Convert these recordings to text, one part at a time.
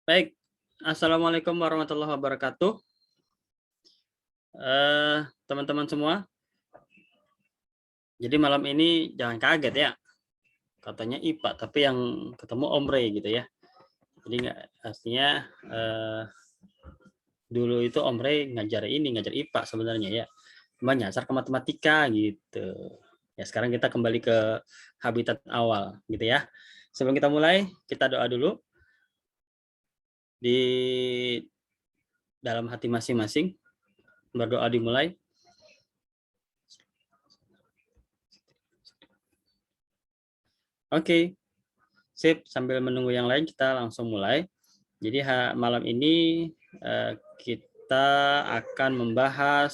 Baik, assalamualaikum warahmatullahi wabarakatuh. Teman-teman semua, jadi malam ini jangan kaget ya, katanya IPA, tapi yang ketemu Omre gitu ya. Jadi nggak, aslinya dulu itu Omre ngajar IPA sebenarnya ya, cuma nyasar ke matematika gitu. Ya sekarang kita kembali ke habitat awal gitu ya. Sebelum kita mulai, kita doa dulu di dalam hati masing-masing. Berdoa dimulai. Oke, sip. Sambil menunggu yang lain, kita langsung mulai. Jadi malam ini kita akan membahas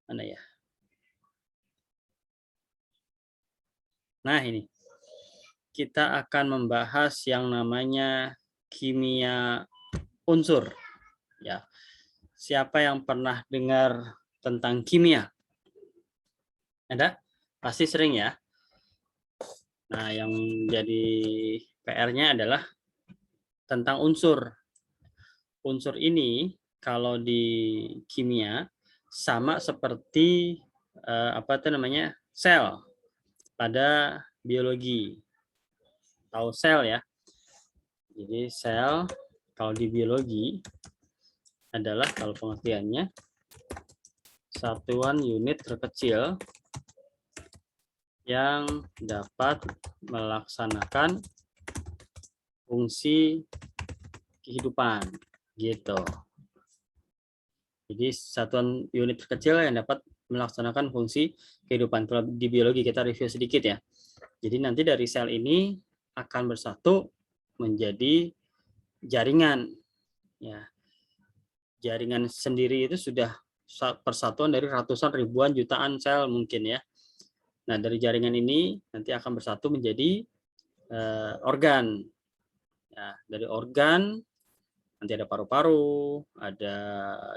mana ya? Nah, ini. Kita akan membahas yang namanya kimia unsur, ya. Siapa yang pernah dengar tentang kimia? Ada? Pasti sering ya. Nah, yang jadi PR-nya adalah tentang unsur. Unsur ini kalau di kimia sama seperti apa itu namanya? Sel pada biologi. Tahu sel ya? Jadi sel kalau di biologi adalah kalau pengertiannya satuan unit terkecil yang dapat melaksanakan fungsi kehidupan gitu. Jadi satuan unit terkecil yang dapat melaksanakan fungsi kehidupan. Kalau di biologi kita review sedikit ya. Jadi nanti dari sel ini akan bersatu menjadi jaringan. Ya, jaringan sendiri itu sudah persatuan dari ratusan ribuan jutaan sel mungkin ya. Nah, dari jaringan ini nanti akan bersatu menjadi organ. Ya, dari organ nanti ada paru-paru, ada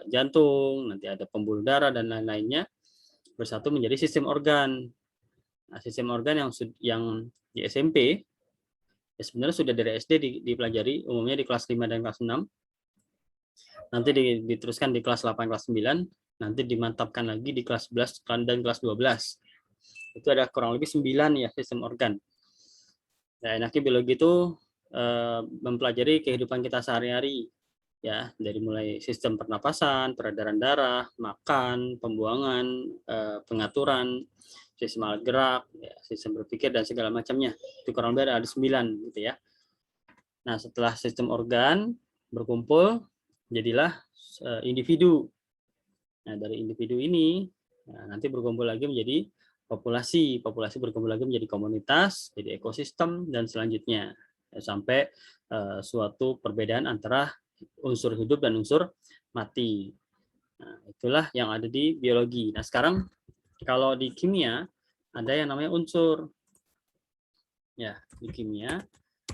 jantung, nanti ada pembuluh darah dan lain-lainnya bersatu menjadi sistem organ. Nah, sistem organ yang di SMP ya sebenarnya sudah dari SD dipelajari umumnya di kelas 5 dan kelas 6. Nanti diteruskan di kelas 8, kelas 9, nanti dimantapkan lagi di kelas 11 dan kelas 12. Itu ada kurang lebih 9 ya sistem organ. Nah, enaknya biologi itu mempelajari kehidupan kita sehari-hari ya, dari mulai sistem pernapasan, peredaran darah, makan, pembuangan, pengaturan, sistem alat gerak, ya, sistem berpikir dan segala macamnya. Itu kurang lebih ada 9 gitu ya. Nah, setelah sistem organ berkumpul jadilah individu. Nah, dari individu ini nanti berkumpul lagi menjadi populasi, populasi berkumpul lagi menjadi komunitas, jadi ekosistem dan selanjutnya sampai suatu perbedaan antara unsur hidup dan unsur mati. Nah, itulah yang ada di biologi. Nah, sekarang kalau di kimia ada yang namanya unsur. Ya, di kimia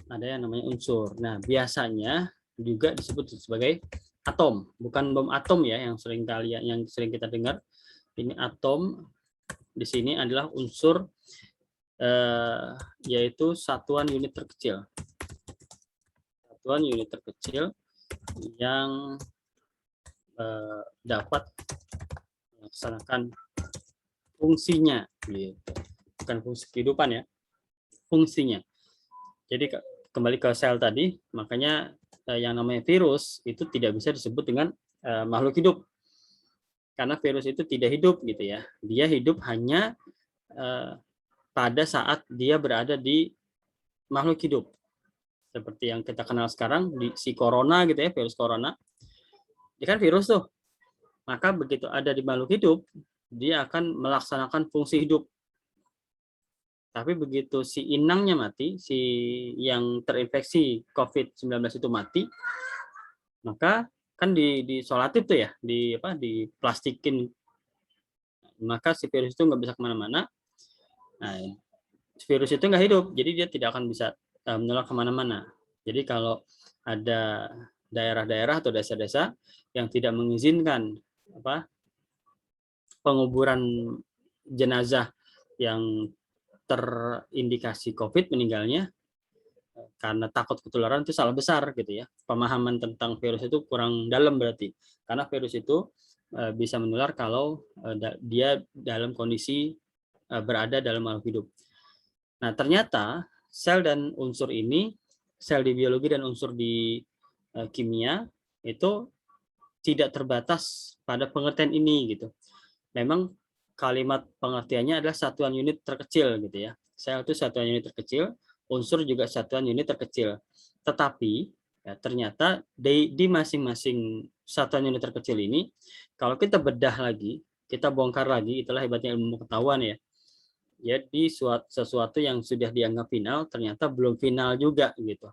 ada yang namanya unsur. Nah, biasanya juga disebut sebagai atom, bukan bom atom ya yang sering kita dengar. Ini atom di sini adalah unsur yaitu satuan unit terkecil. Satuan unit terkecil yang dapat melaksanakan fungsinya gitu. Bukan fungsi kehidupan ya, fungsinya. Jadi kembali ke sel tadi, makanya yang namanya virus itu tidak bisa disebut dengan makhluk hidup. Karena virus itu tidak hidup gitu ya. Dia hidup hanya pada saat dia berada di makhluk hidup. Seperti yang kita kenal sekarang si corona gitu ya, virus corona. Dia kan virus tuh. Maka begitu ada di makhluk hidup, dia akan melaksanakan fungsi hidup. Tapi begitu si inangnya mati, si yang terinfeksi COVID-19 itu mati, maka kan disolatif tuh ya, diplastikin. Maka si virus itu nggak bisa kemana-mana. Nah, virus itu nggak hidup, jadi dia tidak akan bisa menular kemana-mana. Jadi kalau ada daerah-daerah atau desa-desa yang tidak mengizinkan penguburan jenazah yang terindikasi COVID meninggalnya, karena takut ketularan itu salah besar gitu ya. Pemahaman tentang virus itu kurang dalam berarti. Karena virus itu bisa menular kalau dia dalam kondisi berada dalam makhluk hidup. Nah, ternyata sel dan unsur ini, sel di biologi dan unsur di kimia itu tidak terbatas pada pengertian ini gitu. Memang kalimat pengertiannya adalah satuan unit terkecil gitu ya. Sel itu satuan unit terkecil, unsur juga satuan unit terkecil. Tetapi ya, ternyata di masing-masing satuan unit terkecil ini, kalau kita bedah lagi, kita bongkar lagi, itulah hebatnya ilmu pengetahuan ya. Jadi sesuatu yang sudah dianggap final ternyata belum final juga gitu.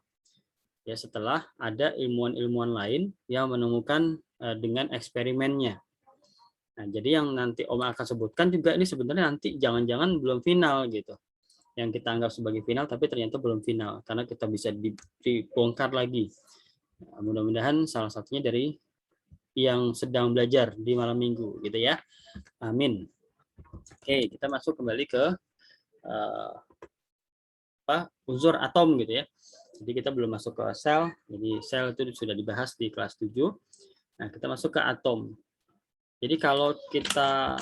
Ya setelah ada ilmuwan-ilmuwan lain yang menemukan dengan eksperimennya. Nah, jadi yang nanti Om akan sebutkan juga ini sebenarnya nanti jangan-jangan belum final gitu. Yang kita anggap sebagai final tapi ternyata belum final karena kita bisa dibongkar lagi. Nah, mudah-mudahan salah satunya dari yang sedang belajar di malam minggu gitu ya. Amin. Oke, kita masuk kembali ke unsur atom gitu ya. Jadi kita belum masuk ke sel. Jadi sel itu sudah dibahas di kelas 7. Nah, kita masuk ke atom. Jadi kalau kita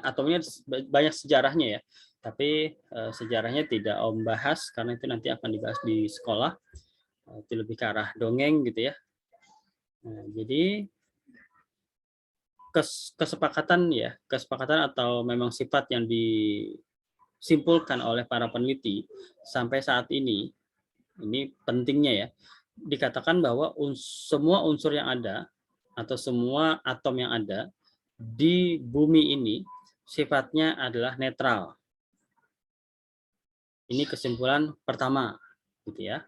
atomnya banyak sejarahnya ya. Tapi sejarahnya tidak Om bahas karena itu nanti akan dibahas di sekolah. Itu lebih ke arah dongeng gitu ya. Nah, jadi kesepakatan atau memang sifat yang disimpulkan oleh para peneliti sampai saat ini pentingnya ya, dikatakan bahwa semua unsur yang ada atau semua atom yang ada di bumi ini sifatnya adalah netral. Ini kesimpulan pertama, gitu ya.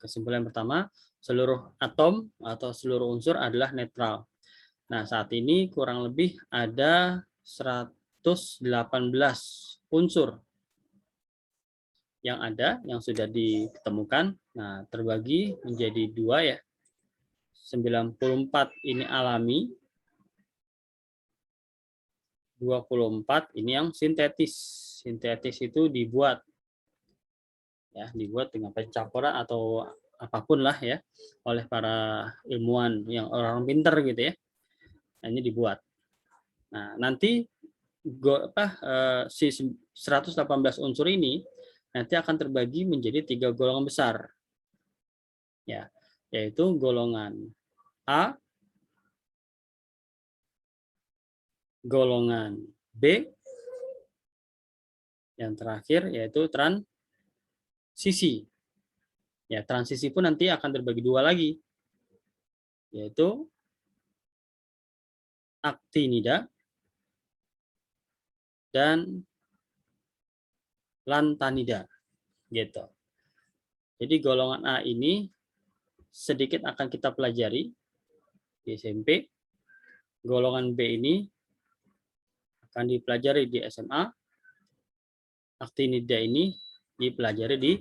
Kesimpulan pertama, seluruh atom atau seluruh unsur adalah netral. Nah, saat ini kurang lebih ada 118 unsur yang ada, yang sudah ditemukan. Nah, terbagi menjadi dua ya. 94 ini alami, 24 ini yang sintetis. Sintetis itu dibuat dengan pencampuran atau apapun lah ya oleh para ilmuwan yang orang pinter gitu ya. Nah, ini dibuat. Nah, nanti si 118 unsur ini nanti akan terbagi menjadi 3 golongan besar. Ya, yaitu golongan A, golongan B, yang terakhir yaitu transisi. Ya, transisi pun nanti akan terbagi dua lagi, yaitu aktinida dan lantanida. Gitu. Jadi golongan A ini sedikit akan kita pelajari di SMP. Golongan B ini akan dipelajari di SMA. Aktinida ini dipelajari di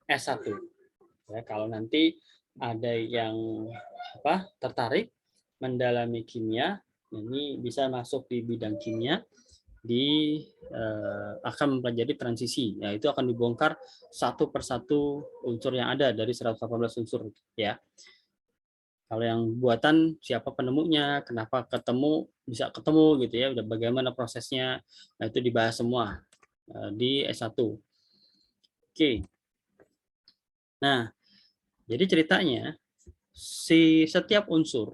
S1. Ya, kalau nanti ada yang tertarik mendalami kimia, ini bisa masuk di bidang kimia, akan mempelajari transisi. Ya, itu akan dibongkar satu persatu unsur yang ada dari 118 unsur ya. Kalau yang buatan siapa penemunya, kenapa bisa ketemu gitu ya, udah bagaimana prosesnya, nah itu dibahas semua di S1. Oke. Nah, jadi ceritanya setiap unsur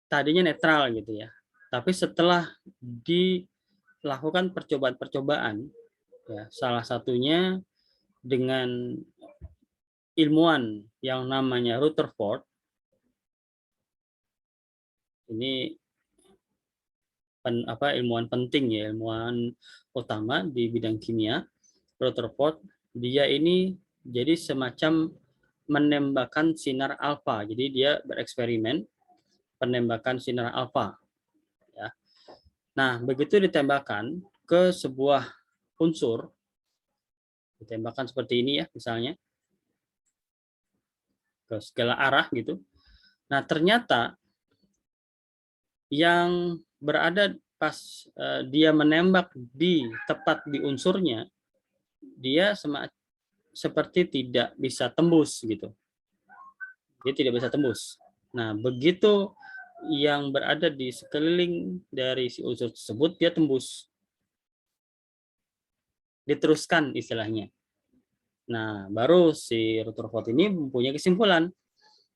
tadinya netral gitu ya. Tapi setelah dilakukan percobaan-percobaan ya, salah satunya dengan ilmuwan yang namanya Rutherford. Ini ilmuwan penting ya, ilmuwan utama di bidang kimia. Rutherford, dia ini jadi semacam menembakkan sinar alfa. Jadi dia bereksperimen penembakan sinar alfa. Ya. Nah, begitu ditembakkan ke sebuah unsur, ditembakkan seperti ini ya, misalnya, ke segala arah gitu. Nah, ternyata yang berada pas dia menembak tepat di unsurnya, dia seperti tidak bisa tembus gitu. Dia tidak bisa tembus. Nah, begitu yang berada di sekeliling dari si unsur tersebut, dia tembus. Diteruskan istilahnya. Nah, baru si Rutherford ini mempunyai kesimpulan.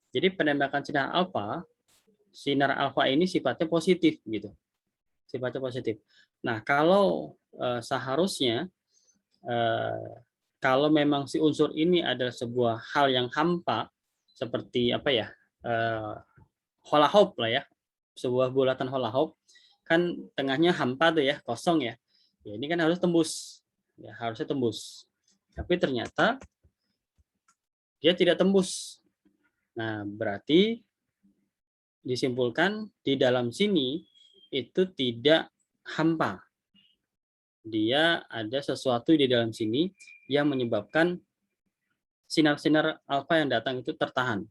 Jadi penembakan sinar alfa ini sifatnya positif gitu. Sifatnya positif. Nah, kalau seharusnya kalau memang si unsur ini adalah sebuah hal yang hampa, seperti apa ya, hula hoop lah ya, sebuah bulatan hula hoop, kan tengahnya hampa tuh ya, kosong ya. Ya ini kan harus tembus, ya harusnya tembus. Tapi ternyata dia tidak tembus. Nah, berarti disimpulkan di dalam sini itu tidak hampa. Dia ada sesuatu di dalam sini yang menyebabkan sinar-sinar alfa yang datang itu tertahan.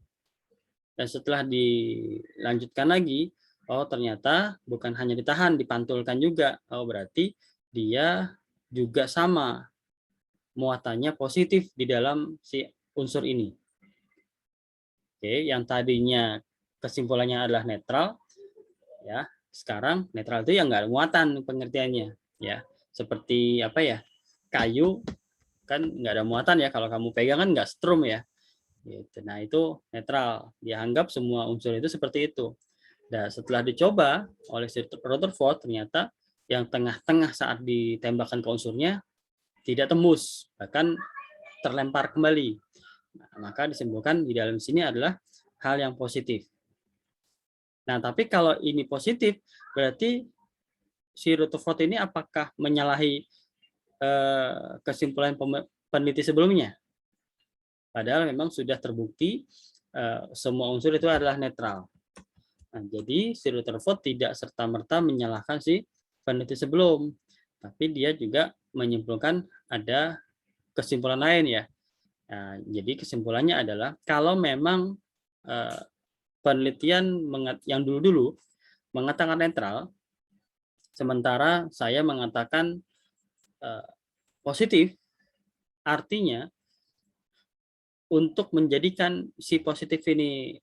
Dan setelah dilanjutkan lagi, oh ternyata bukan hanya ditahan, dipantulkan juga. Oh berarti dia juga sama muatannya positif di dalam si unsur ini. Oke, yang tadinya kesimpulannya adalah netral, ya sekarang netral itu yang nggak ada muatan pengertiannya, ya seperti apa ya, kayu kan nggak ada muatan ya, kalau kamu pegang kan nggak strum ya. Gitu. Nah itu netral, dianggap semua unsur itu seperti itu. Dan setelah dicoba oleh Rutherford, ternyata yang tengah-tengah saat ditembakkan ke unsurnya tidak tembus, bahkan terlempar kembali. Nah, maka disimpulkan di dalam sini adalah hal yang positif. Nah, tapi kalau ini positif, berarti si Rutherford ini apakah menyalahi kesimpulan peneliti sebelumnya? Padahal memang sudah terbukti semua unsur itu adalah netral. Nah, jadi si Rutherford tidak serta-merta menyalahkan si peneliti sebelum, tapi dia juga menyimpulkan ada kesimpulan lain ya. Nah, jadi kesimpulannya adalah kalau memang penelitian yang dulu-dulu mengatakan netral, sementara saya mengatakan positif, artinya untuk menjadikan si positif ini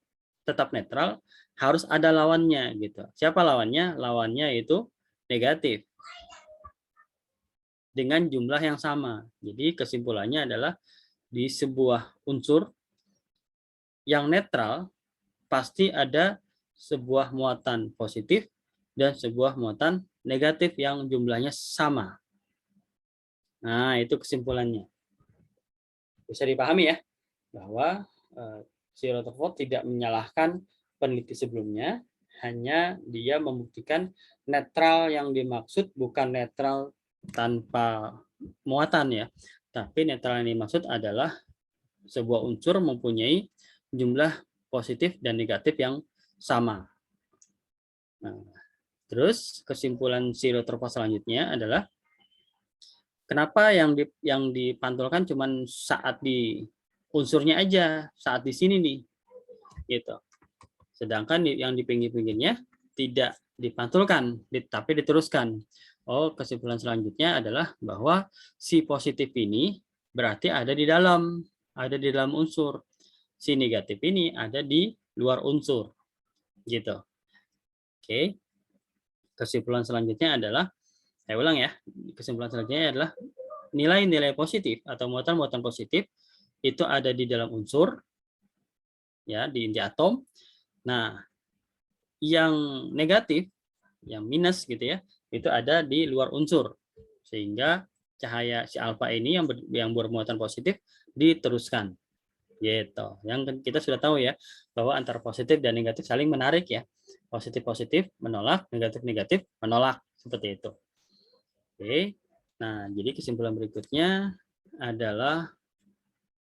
tetap netral harus ada lawannya gitu. Siapa lawannya? Lawannya itu negatif dengan jumlah yang sama. Jadi kesimpulannya adalah di sebuah unsur yang netral pasti ada sebuah muatan positif dan sebuah muatan negatif yang jumlahnya sama. Nah, itu kesimpulannya. Bisa dipahami ya bahwa si Rutherford tidak menyalahkan peneliti sebelumnya, hanya dia membuktikan netral yang dimaksud bukan netral tanpa muatan ya, tapi netral yang dimaksud adalah sebuah unsur mempunyai jumlah positif dan negatif yang sama. Nah, terus kesimpulan si Rutherford selanjutnya adalah kenapa yang dipantulkan cuma saat di unsurnya aja, saat di sini nih, gitu. Sedangkan yang di pinggir-pinggirnya tidak dipantulkan, tapi diteruskan. Oh, kesimpulan selanjutnya adalah bahwa si positif ini berarti ada di dalam unsur. Si negatif ini ada di luar unsur. Gitu. Oke. Kesimpulan selanjutnya adalah, saya ulang ya, kesimpulan selanjutnya adalah nilai-nilai positif atau muatan-muatan positif itu ada di dalam unsur, ya di inti atom. Nah, yang negatif, yang minus gitu ya, itu ada di luar unsur, sehingga cahaya si alfa ini yang bermuatan positif diteruskan, gitu. Yang kita sudah tahu ya bahwa antara positif dan negatif saling menarik ya, positif positif menolak, negatif negatif menolak, seperti itu. Oke, nah jadi kesimpulan berikutnya adalah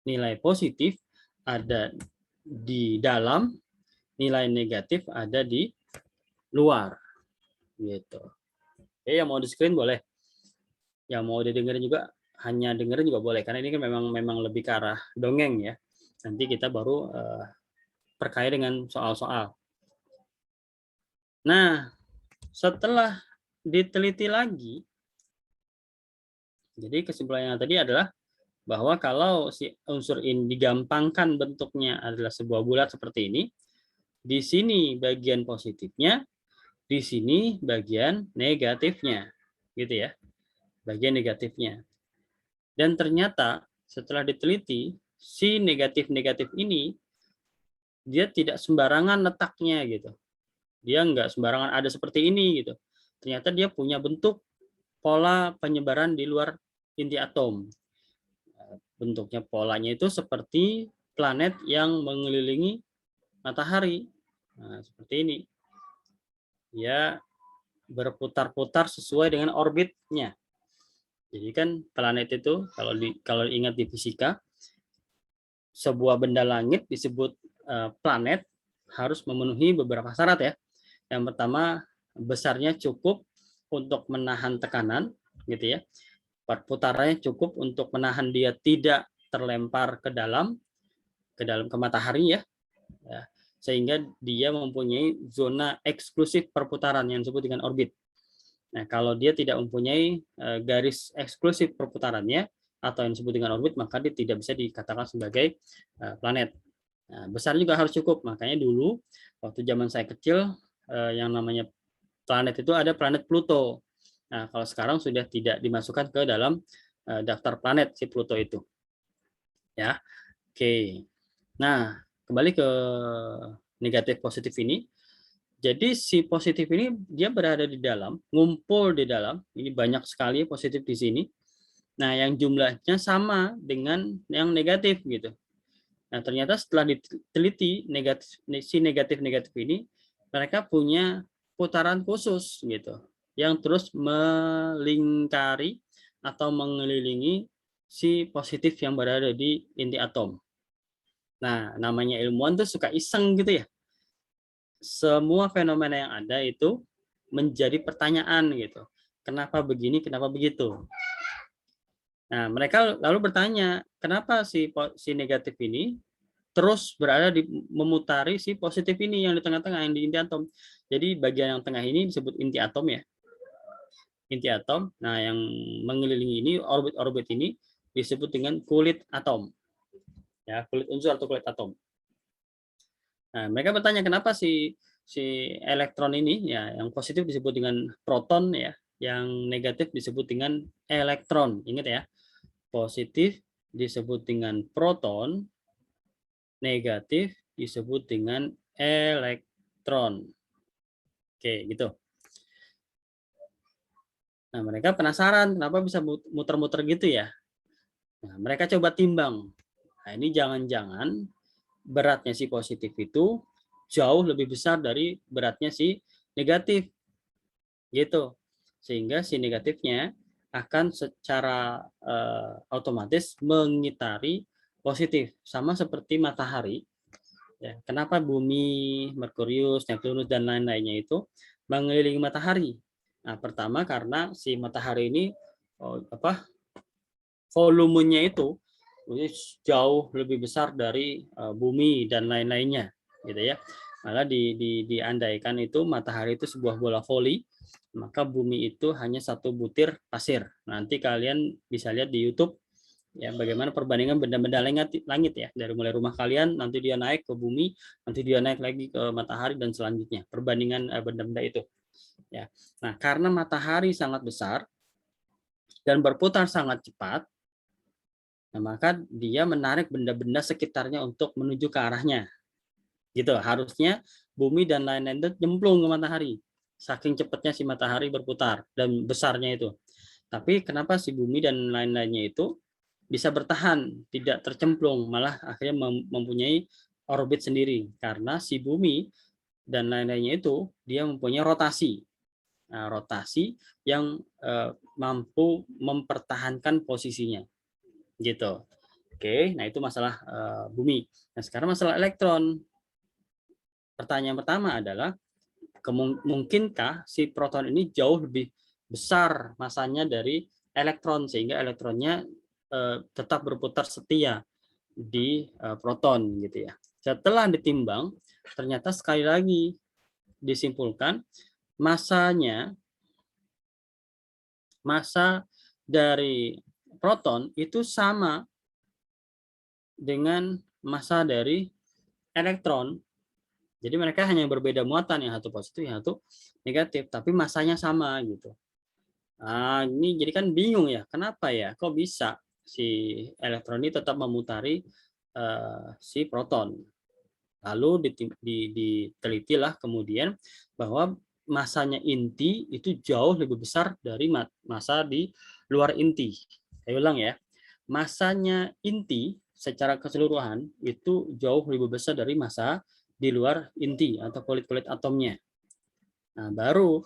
nilai positif ada di dalam, nilai negatif ada di luar, gitu. Oke, yang mau di screen boleh, yang mau didengerin juga hanya dengerin juga boleh, karena ini kan memang lebih ke arah dongeng ya. Nanti kita baru perkaya dengan soal-soal. Nah, setelah diteliti lagi, jadi kesimpulan yang tadi adalah bahwa kalau si unsur ini digampangkan bentuknya adalah sebuah bulat seperti ini, di sini bagian positifnya, di sini bagian negatifnya, gitu ya, bagian negatifnya. Dan ternyata setelah diteliti, si negatif-negatif ini dia tidak sembarangan letaknya gitu. Dia nggak sembarangan ada seperti ini gitu. Ternyata dia punya bentuk pola penyebaran di luar inti atom. Bentuknya polanya itu seperti planet yang mengelilingi matahari. Nah, seperti ini. Dia berputar-putar sesuai dengan orbitnya. Jadi kan planet itu kalau ingat di fisika, sebuah benda langit disebut planet harus memenuhi beberapa syarat ya. Yang pertama, besarnya cukup untuk menahan tekanan gitu ya. Putarannya cukup untuk menahan dia tidak terlempar ke dalam ke matahari ya. Sehingga dia mempunyai zona eksklusif perputaran yang disebut dengan orbit. Nah, kalau dia tidak mempunyai garis eksklusif perputarannya atau yang disebut dengan orbit, maka dia tidak bisa dikatakan sebagai planet. Nah, besar juga harus cukup. Makanya dulu waktu zaman saya kecil yang namanya planet itu ada planet Pluto. Nah, kalau sekarang sudah tidak dimasukkan ke dalam daftar planet si Pluto itu. Ya. Oke. Nah, kembali ke negatif positif ini. Jadi si positif ini dia berada di dalam, ngumpul di dalam. Ini banyak sekali positif di sini. Nah, yang jumlahnya sama dengan yang negatif gitu. Nah, ternyata setelah diteliti si negatif-negatif ini, mereka punya putaran khusus gitu, yang terus melingkari atau mengelilingi si positif yang berada di inti atom. Nah, namanya ilmuwan tuh suka iseng gitu ya. Semua fenomena yang ada itu menjadi pertanyaan gitu. Kenapa begini, kenapa begitu? Nah, mereka lalu bertanya, kenapa si negatif ini terus berada di memutari si positif ini yang di tengah-tengah, yang di inti atom. Jadi bagian yang tengah ini disebut inti atom ya. Inti atom. Nah, yang mengelilingi ini, orbit-orbit ini disebut dengan kulit atom. Ya, kulit unsur atau kulit atom. Nah, mereka bertanya kenapa si elektron ini ya, yang positif disebut dengan proton ya, yang negatif disebut dengan elektron. Ingat ya. Positif disebut dengan proton, negatif disebut dengan elektron. Oke, gitu. Nah, mereka penasaran kenapa bisa muter-muter gitu ya. Nah, mereka coba timbang. Nah, ini jangan-jangan beratnya si positif itu jauh lebih besar dari beratnya si negatif. Gitu. Sehingga si negatifnya akan secara otomatis mengitari positif. Sama seperti matahari. Ya, kenapa bumi, Merkurius, Neptunus, dan lain-lainnya itu mengelilingi matahari? Nah, pertama karena si matahari ini volumenya itu jauh lebih besar dari bumi dan lain-lainnya, gitu ya. Malah diandaikan itu matahari itu sebuah bola voli, maka bumi itu hanya satu butir pasir. Nanti kalian bisa lihat di YouTube ya bagaimana perbandingan benda-benda langit ya, dari mulai rumah kalian nanti dia naik ke bumi, nanti dia naik lagi ke matahari dan selanjutnya perbandingan benda-benda itu ya. Nah, karena matahari sangat besar dan berputar sangat cepat, nah maka dia menarik benda-benda sekitarnya untuk menuju ke arahnya gitu. Harusnya bumi dan lain-lain itu nyemplung ke matahari saking cepatnya si matahari berputar dan besarnya itu. Tapi kenapa si bumi dan lain-lainnya itu bisa bertahan, tidak tercemplung, malah akhirnya mempunyai orbit sendiri karena si bumi dan lain-lainnya itu dia mempunyai rotasi. Nah, rotasi yang mampu mempertahankan posisinya. Gitu. Oke, nah itu masalah bumi. Nah, sekarang masalah elektron. Pertanyaan pertama adalah mungkinkah si proton ini jauh lebih besar masanya dari elektron sehingga elektronnya tetap berputar setia di proton gitu ya. Setelah ditimbang, ternyata sekali lagi disimpulkan masanya massa dari proton itu sama dengan massa dari elektron. Jadi mereka hanya berbeda muatan, yang satu positif, yang satu negatif, tapi massanya sama gitu. Nah, ini jadi kan bingung ya, kenapa ya? Kok bisa si elektron ini tetap memutari si proton? Lalu ditelitilah kemudian bahwa massanya inti itu jauh lebih besar dari massa di luar inti. Saya ulang ya, massanya inti secara keseluruhan itu jauh lebih besar dari massa di luar inti atau kulit-kulit atomnya. Nah, baru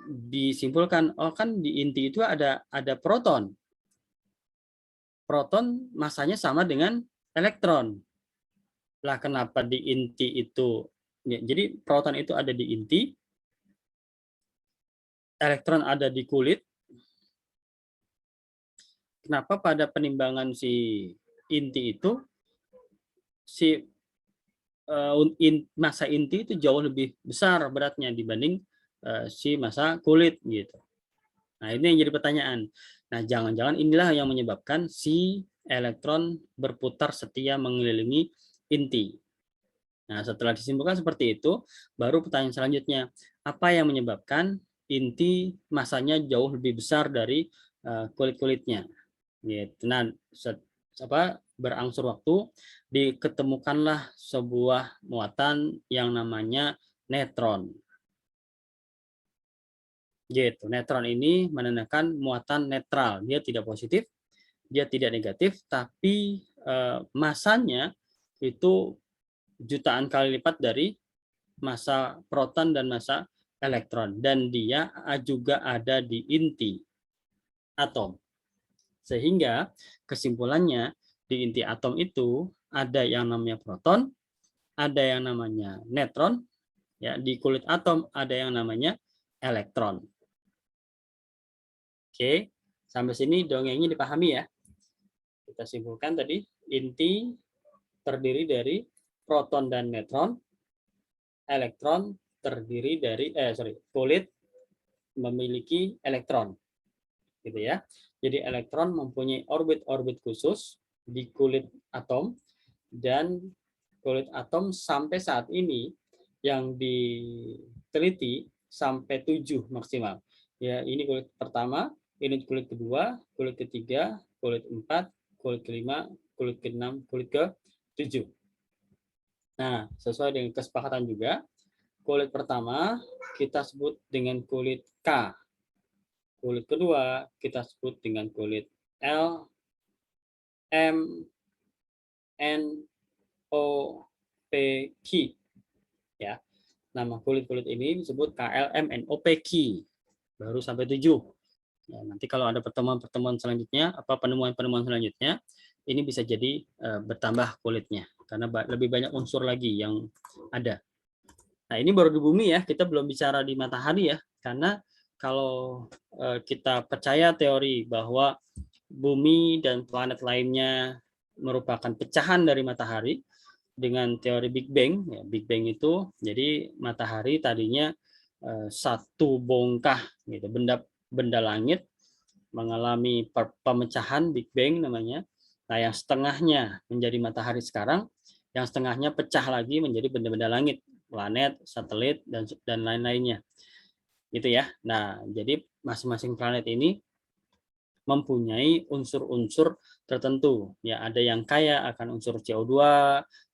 disimpulkan, oh kan di inti itu ada proton. Proton massanya sama dengan elektron. Lah kenapa di inti itu, jadi proton itu ada di inti, elektron ada di kulit. Kenapa pada penimbangan si inti itu si massa inti itu jauh lebih besar beratnya dibanding si massa kulit gitu. Nah, ini yang jadi pertanyaan. Nah, jangan-jangan inilah yang menyebabkan si elektron berputar setia mengelilingi inti. Nah, setelah disimpulkan seperti itu, baru pertanyaan selanjutnya, apa yang menyebabkan inti massanya jauh lebih besar dari kulit-kulitnya? Gitu. Nah, berangsur waktu diketemukanlah sebuah muatan yang namanya netron. Gitu. Netron ini menandakan muatan netral. Dia tidak positif, dia tidak negatif, tapi masanya itu jutaan kali lipat dari massa proton dan massa elektron. Dan dia juga ada di inti atom. Sehingga kesimpulannya di inti atom itu ada yang namanya proton, ada yang namanya netron, ya di kulit atom ada yang namanya elektron. Oke, sampai sini dongengnya dipahami ya. Kita simpulkan tadi, inti terdiri dari proton dan netron, elektron terdiri dari kulit memiliki elektron, gitu ya. Jadi elektron mempunyai orbit-orbit khusus di kulit atom, dan kulit atom sampai saat ini yang diteliti sampai 7 maksimal. Ya, ini kulit pertama, ini kulit kedua, kulit ketiga, kulit 4, kulit kelima, kulit keenam, kulit ke-7. Nah, sesuai dengan kesepakatan juga, kulit pertama kita sebut dengan kulit K. Kulit kedua kita sebut dengan kulit L, M, N, O, P, Q. Ya. Nama kulit-kulit ini disebut KLMNOPQ. Baru sampai 7. Ya, nanti kalau ada pertemuan-pertemuan selanjutnya, penemuan-penemuan selanjutnya, ini bisa jadi bertambah kulitnya karena lebih banyak unsur lagi yang ada. Nah, ini baru di bumi ya, kita belum bicara di matahari ya, karena kalau kita percaya teori bahwa bumi dan planet lainnya merupakan pecahan dari matahari dengan teori Big Bang, ya, Big Bang itu jadi matahari tadinya satu bongkah gitu, benda langit mengalami pemecahan Big Bang namanya. Nah, yang setengahnya menjadi matahari sekarang, yang setengahnya pecah lagi menjadi benda-benda langit, planet, satelit, dan lain-lainnya. Gitu ya. Nah, jadi masing-masing planet ini mempunyai unsur-unsur tertentu. Ya, ada yang kaya akan unsur CO2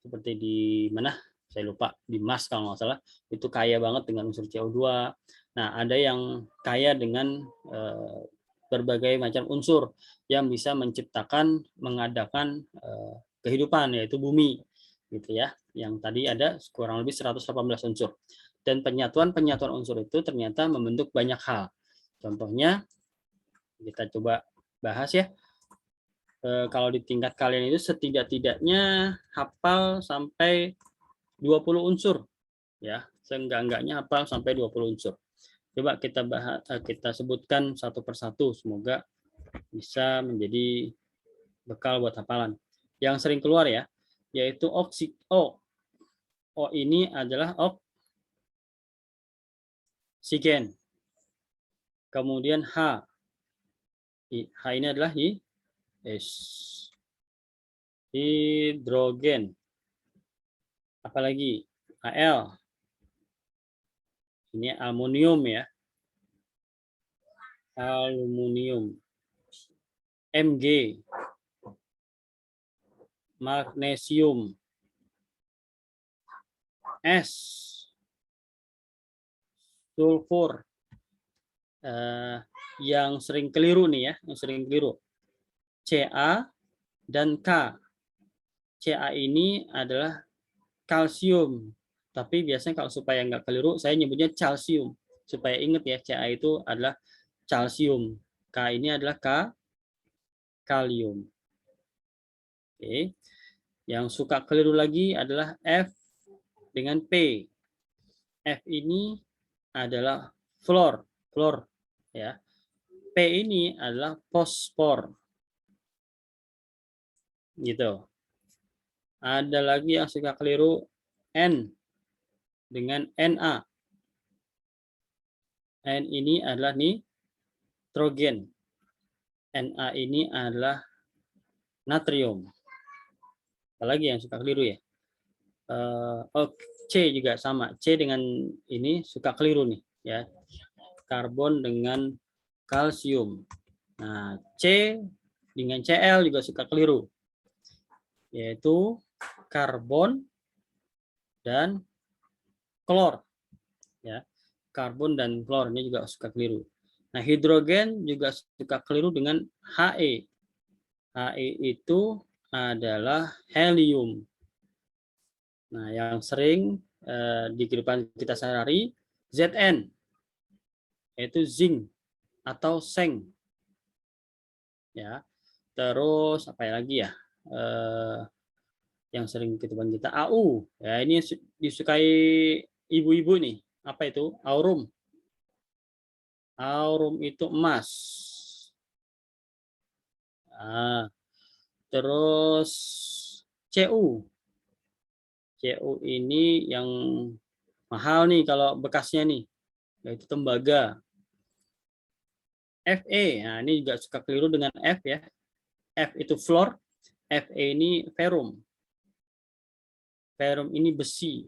seperti di mana? Saya lupa, di Mars kalau nggak salah, itu kaya banget dengan unsur CO2. Nah, ada yang kaya dengan berbagai macam unsur yang bisa menciptakan, mengadakan kehidupan, yaitu bumi, gitu ya. Yang tadi ada kurang lebih 118 unsur. Dan penyatuan-penyatuan unsur itu ternyata membentuk banyak hal. Contohnya, kita coba bahas ya. Kalau di tingkat kalian itu setidak-tidaknya hafal sampai 20 unsur. Ya, seenggak-enggaknya hafal sampai 20 unsur. Coba kita bahas, kita sebutkan satu persatu, semoga bisa menjadi bekal buat hafalan. Yang sering keluar ya, yaitu O. O ini adalah oksigen. Kemudian H, H ini adalah hidrogen. Apalagi Al. Ini aluminium ya. Aluminium. Mg. Magnesium. S. Sulfur. Yang sering keliru nih ya, yang sering keliru. Ca dan K. Ca ini adalah kalsium. Tapi biasanya kalau supaya nggak keliru, saya nyebutnya calcium. Supaya ingat ya, Ca itu adalah calcium. K ini adalah kalium. Oke. Yang suka keliru lagi adalah F dengan P. F ini adalah fluor, ya. P ini adalah fosfor. Gitu. Ada lagi yang suka keliru N dengan Na. N ini adalah nitrogen. Na ini adalah natrium. Apalagi yang suka keliru ya. C juga sama. C dengan ini suka keliru nih ya. Karbon dengan kalsium. Nah, C dengan Cl juga suka keliru. Yaitu karbon dan klor. Ya. Karbon dan klor ini juga suka keliru. Nah, hidrogen juga suka keliru dengan He. He itu adalah helium. Nah, yang sering di kehidupan kita sehari-hari Zn, yaitu zinc atau seng. Ya. Terus apa lagi ya? Yang sering di kehidupan kita Au. Ya, ini disukai ibu-ibu nih. Apa itu? Aurum. Aurum itu emas. Nah, terus Cu. Cu ini yang mahal nih kalau bekasnya nih, yaitu tembaga. Fe, nah ini juga suka keliru dengan F ya. F itu fluor, Fe ini ferrum. Ferrum ini besi.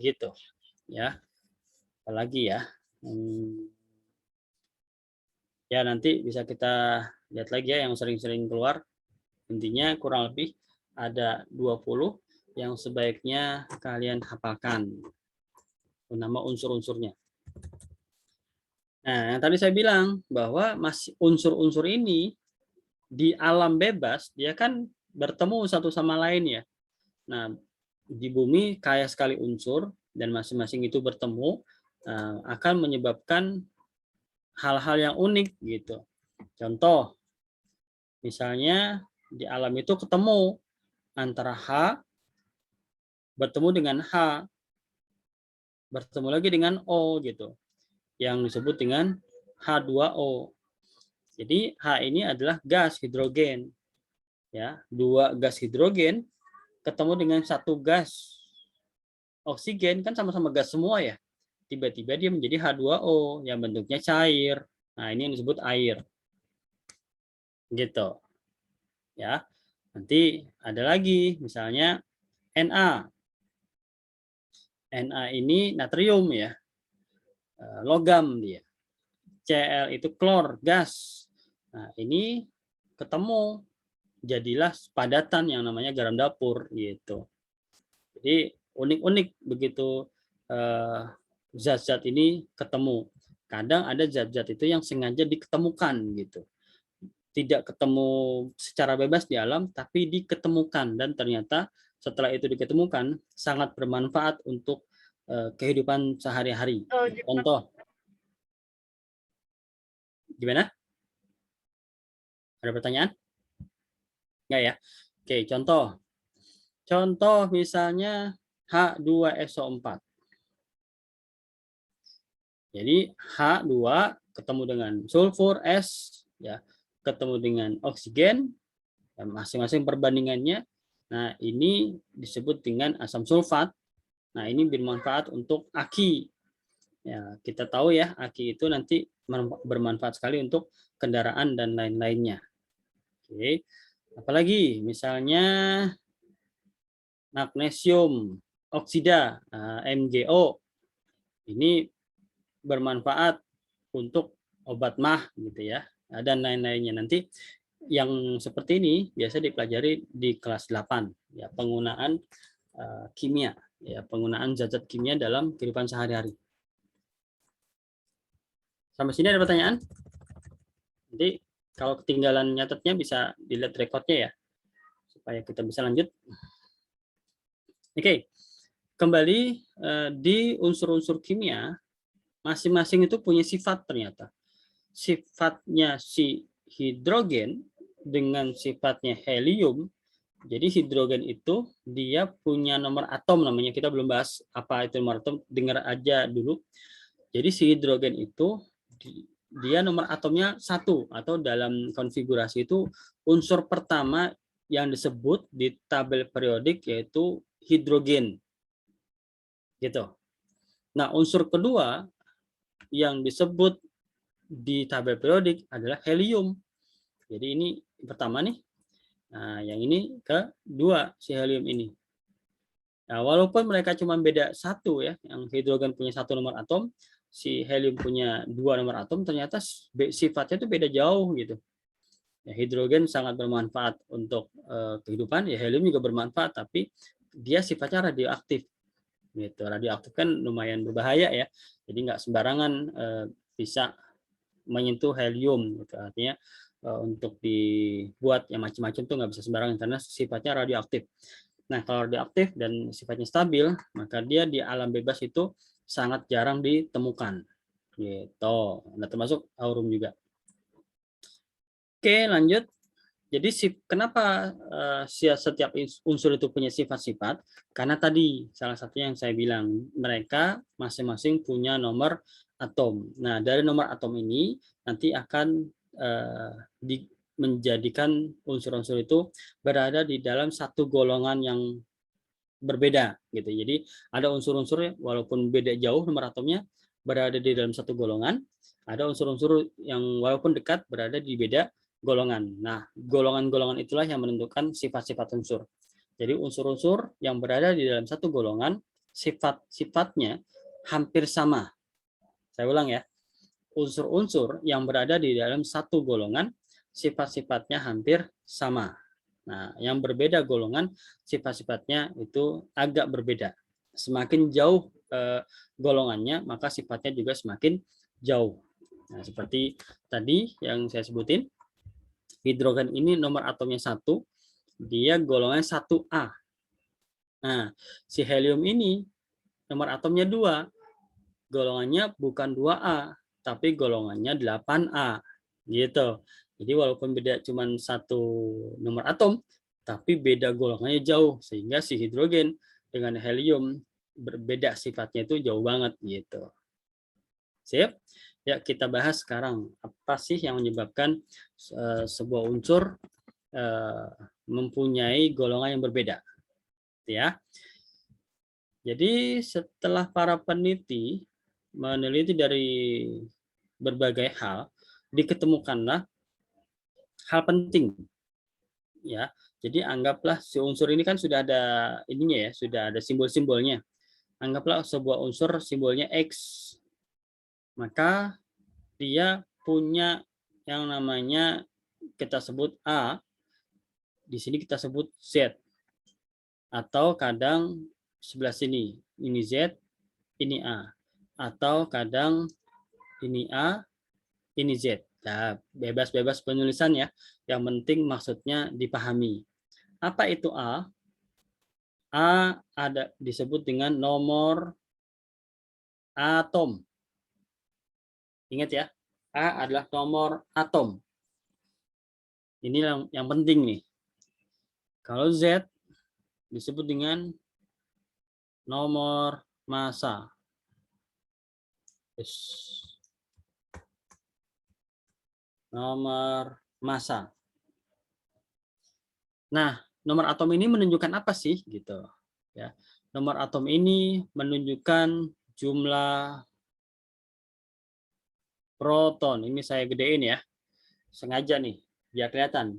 Gitu ya. Apalagi ya. Ya nanti bisa kita lihat lagi ya yang sering-sering keluar. Intinya kurang lebih ada 20 yang sebaiknya kalian hafalkan nama unsur-unsurnya. Nah, yang tadi saya bilang bahwa masih unsur-unsur ini di alam bebas dia kan bertemu satu sama lain ya. Nah, di bumi kaya sekali unsur dan masing-masing itu bertemu akan menyebabkan hal-hal yang unik gitu. Contoh, misalnya di alam itu ketemu antara H bertemu dengan H, bertemu lagi dengan O gitu, yang disebut dengan H2O. Jadi H ini adalah gas hidrogen, ya, dua gas hidrogen ketemu dengan satu gas oksigen kan sama-sama gas semua ya. Tiba-tiba dia menjadi H2O yang bentuknya cair. Nah ini yang disebut air, gitu, ya. Nanti ada lagi misalnya Na. Na ini natrium ya, logam dia. Cl itu klor, gas. Nah, ini ketemu jadilah padatan yang namanya garam dapur gitu. Jadi unik-unik begitu zat-zat ini ketemu. Kadang ada zat-zat itu yang sengaja diketemukan gitu. Tidak ketemu secara bebas di alam, tapi diketemukan dan ternyata setelah itu diketemukan sangat bermanfaat untuk kehidupan sehari-hari. Contoh, gimana? Ada pertanyaan? Enggak ya? Oke, contoh. Contoh misalnya H2SO4. Jadi H2 ketemu dengan sulfur S ya, ketemu dengan oksigen, masing-masing perbandingannya. Nah, ini disebut dengan asam sulfat. Nah, ini bermanfaat untuk aki. Ya, kita tahu ya, aki itu nanti bermanfaat sekali untuk kendaraan dan lain-lainnya. Oke. Apalagi misalnya magnesium oksida, MgO. Ini bermanfaat untuk obat MAH gitu ya, dan lain-lainnya. Nanti yang seperti ini biasa dipelajari di kelas 8 ya, penggunaan kimia ya, penggunaan zat-zat kimia dalam kehidupan sehari-hari. Sampai sini ada pertanyaan? Nanti kalau ketinggalan nyatetnya bisa dilihat rekodnya ya, supaya kita bisa lanjut. Oke, kembali di unsur-unsur kimia, masing-masing itu punya sifat ternyata. Sifatnya si hidrogen dengan sifatnya helium. Jadi hidrogen itu dia punya nomor atom namanya. Kita belum bahas apa itu nomor atom, dengar aja dulu. Jadi si hidrogen itu dia nomor atomnya 1, atau dalam konfigurasi itu unsur pertama yang disebut di tabel periodik yaitu hidrogen. Gitu. Nah, unsur kedua yang disebut di tabel periodik adalah helium. Jadi ini pertama nih. Nah, yang ini kedua si helium ini. Nah, walaupun mereka cuma beda 1 ya, yang hidrogen punya 1 nomor atom, si helium punya 2 nomor atom, ternyata sifatnya itu beda jauh gitu. Ya, hidrogen sangat bermanfaat untuk kehidupan, ya helium juga bermanfaat, tapi dia sifatnya radioaktif. Gitu. Radioaktif kan lumayan berbahaya ya, jadi nggak sembarangan bisa menyentuh helium. Gitu. Artinya untuk dibuat yang macam-macam tuh nggak bisa sembarangan karena sifatnya radioaktif. Nah, kalau radioaktif dan sifatnya stabil, maka dia di alam bebas itu sangat jarang ditemukan. Gitu. Nah, termasuk aurum juga. Oke, lanjut. Jadi kenapa setiap unsur itu punya sifat-sifat? Karena tadi salah satunya yang saya bilang, mereka masing-masing punya nomor atom. Nah, dari nomor atom ini nanti akan menjadikan unsur-unsur itu berada di dalam satu golongan yang berbeda gitu. Jadi ada unsur-unsur walaupun beda jauh nomor atomnya berada di dalam satu golongan, ada unsur-unsur yang walaupun dekat berada di beda golongan. Nah, golongan-golongan itulah yang menentukan sifat-sifat unsur. Jadi unsur-unsur yang berada di dalam satu golongan sifat-sifatnya hampir sama. Saya ulang ya. Unsur-unsur yang berada di dalam satu golongan sifat-sifatnya hampir sama. Nah, yang berbeda golongan sifat-sifatnya itu agak berbeda. Semakin jauh golongannya, maka sifatnya juga semakin jauh. Nah, seperti tadi yang saya sebutin, hidrogen ini nomor atomnya 1, dia golongannya 1A. Nah, si helium ini nomor atomnya 2, golongannya bukan 2A, tapi golongannya 8A. Gitu. Jadi walaupun beda cuma 1 nomor atom, tapi beda golongannya jauh, sehingga si hidrogen dengan helium berbeda sifatnya itu jauh banget gitu. Sip? Ya, kita bahas sekarang apa sih yang menyebabkan sebuah unsur mempunyai golongan yang berbeda. Ya. Jadi setelah para peneliti meneliti dari berbagai hal, diketemukanlah hal penting. Ya, jadi anggaplah si unsur ini kan sudah ada ininya ya, sudah ada simbol-simbolnya. Anggaplah sebuah unsur simbolnya X, maka dia punya yang namanya kita sebut A, di sini kita sebut Z, atau kadang sebelah sini ini Z, ini A, atau kadang ini A, ini Z. Nah, bebas-bebas penulisan ya, yang penting maksudnya dipahami. Apa itu A? A ada disebut dengan nomor atom. Ingat ya, A adalah nomor atom. Ini yang penting nih. Kalau Z disebut dengan nomor massa. Nomor massa. Nah, nomor atom ini menunjukkan apa sih gitu ya. Nomor atom ini menunjukkan jumlah proton. Ini saya gedein ya. Sengaja nih, biar kelihatan.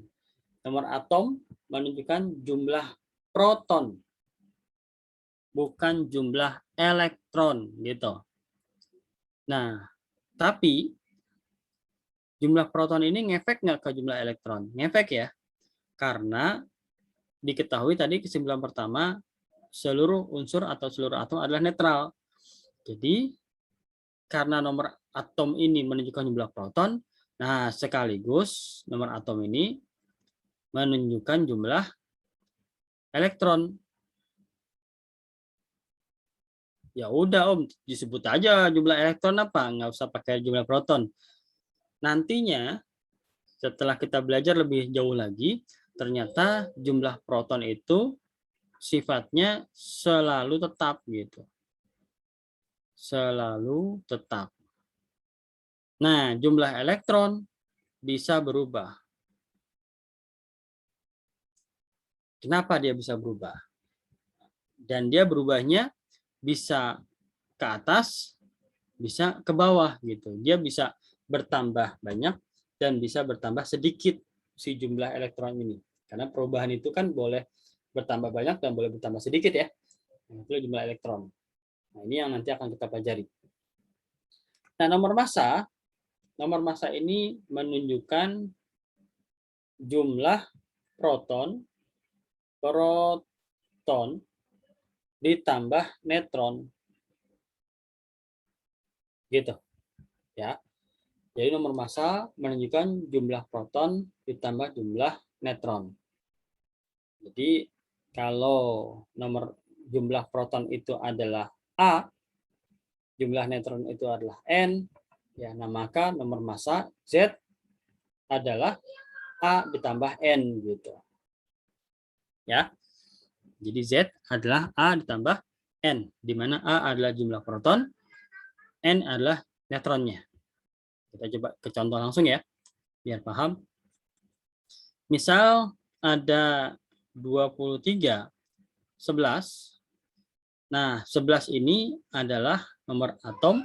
Nomor atom menunjukkan jumlah proton, bukan jumlah elektron gitu. Nah, tapi jumlah proton ini ngefek nggak ke jumlah elektron? Ngefek ya, karena diketahui tadi kesimpulan pertama, seluruh unsur atau seluruh atom adalah netral. Jadi, karena nomor atom ini menunjukkan jumlah proton, nah sekaligus nomor atom ini menunjukkan jumlah elektron. Ya udah Om, disebut aja jumlah elektron apa, nggak usah pakai jumlah proton. Nantinya setelah kita belajar lebih jauh lagi, ternyata jumlah proton itu sifatnya selalu tetap gitu. Selalu tetap. Nah, jumlah elektron bisa berubah. Kenapa dia bisa berubah? Dan dia berubahnya bisa ke atas, bisa ke bawah gitu. Dia bisa bertambah banyak dan bisa bertambah sedikit si jumlah elektron ini. Karena perubahan itu kan boleh bertambah banyak dan boleh bertambah sedikit ya. Nah, itu jumlah elektron. Nah, ini yang nanti akan kita pelajari. Nah, nomor massa ini menunjukkan jumlah proton ditambah neutron. Gitu. Ya. Jadi nomor massa menunjukkan jumlah proton ditambah jumlah neutron. Jadi kalau jumlah proton itu adalah A, jumlah neutron itu adalah N, ya, nah maka nomor massa Z adalah A ditambah N gitu. Ya. Jadi Z adalah A ditambah N, di mana A adalah jumlah proton, N adalah neutronnya. Kita coba ke contoh langsung ya, biar paham. Misal ada 23, 11. Nah, 11 ini adalah nomor atom,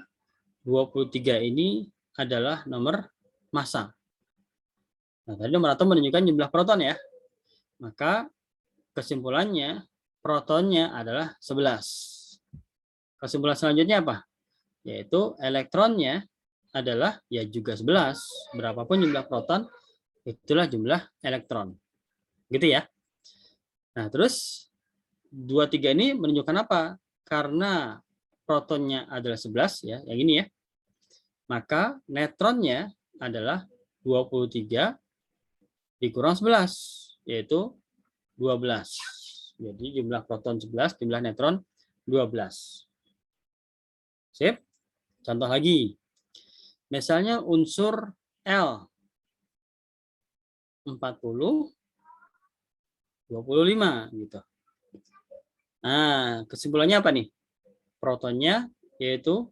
23 ini adalah nomor massa. Nah, tadi nomor atom menunjukkan jumlah proton ya. Maka kesimpulannya protonnya adalah 11. Kesimpulan selanjutnya apa? Yaitu elektronnya adalah ya juga 11. Berapapun jumlah proton, itulah jumlah elektron. Gitu ya. Nah, terus 23 ini menunjukkan apa? Karena protonnya adalah 11 ya, yang ini ya. Maka neutronnya adalah 23 dikurang 11, yaitu 12. Jadi jumlah proton 11, jumlah neutron 12. Sip. Contoh lagi. Misalnya unsur L 40, 25 gitu. Nah, kesimpulannya apa nih? Protonnya yaitu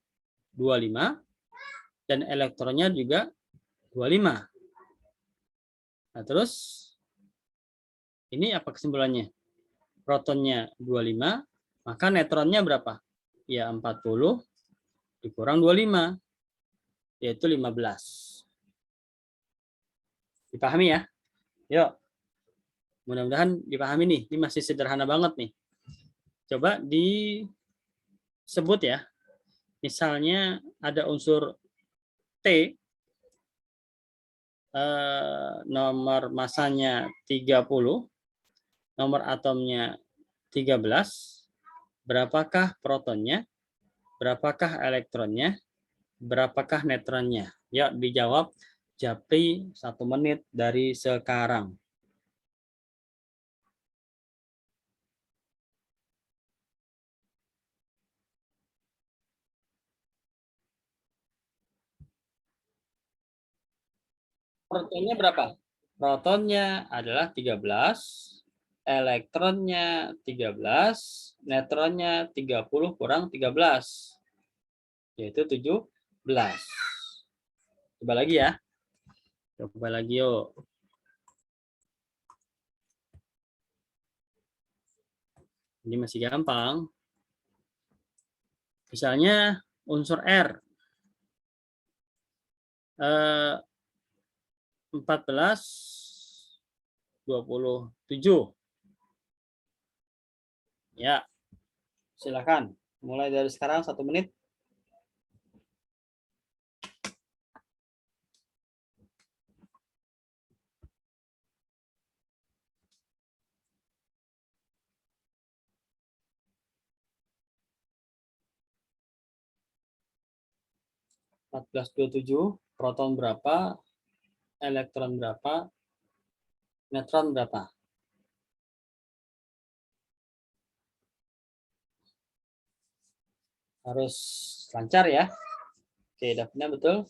25 dan elektronnya juga 25. Nah, terus ini apa kesimpulannya? Protonnya 25, maka neutronnya berapa? Ya 40 dikurang 25, yaitu 15. Dipahami ya? Yuk. Mudah-mudahan dipahami nih. Ini masih sederhana banget nih. Coba disebut ya. Misalnya ada unsur T, nomor massanya 30, nomor atomnya 13, berapakah protonnya, berapakah elektronnya, berapakah neutronnya? Yuk dijawab Japri 1 menit dari sekarang. Protonnya berapa? Protonnya adalah 13, elektronnya 13, neutronnya 30 kurang 13, yaitu 17. Coba lagi ya. Coba lagi yuk. Ini masih gampang. Misalnya unsur R. 1427. Ya, silakan. Mulai dari sekarang 1 menit. (1427), proton berapa, elektron berapa, neutron berapa? Harus lancar ya. Oke, dapetnya betul.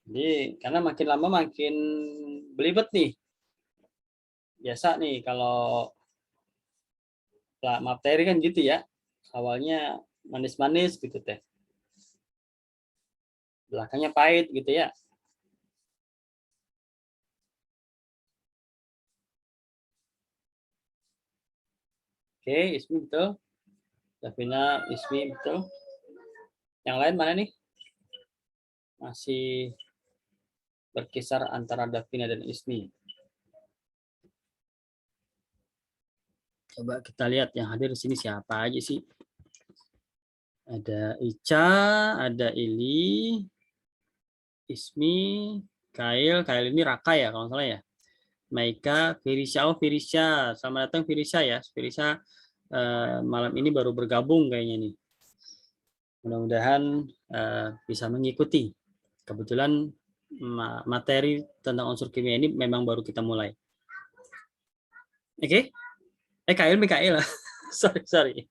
Jadi karena makin lama makin belibet nih. Biasa nih kalau materi kan gitu ya. Awalnya manis-manis gitu teh. Belakangnya pahit gitu ya. Oke, Ismi betul. Davina, Ismi betul. Yang lain mana nih? Masih berkisar antara Davina dan Ismi. Coba kita lihat yang hadir di sini siapa aja sih. Ada Ica, ada Ili, Ismi, Kail ini Raka ya kalau salah ya. Maika, Firisha, Firisha, selamat datang Firisha ya. Firisha malam ini baru bergabung kayaknya nih. Mudah-mudahan bisa mengikuti. Kebetulan materi tentang unsur kimia ini memang baru kita mulai. Oke? Kail Mikael. sorry.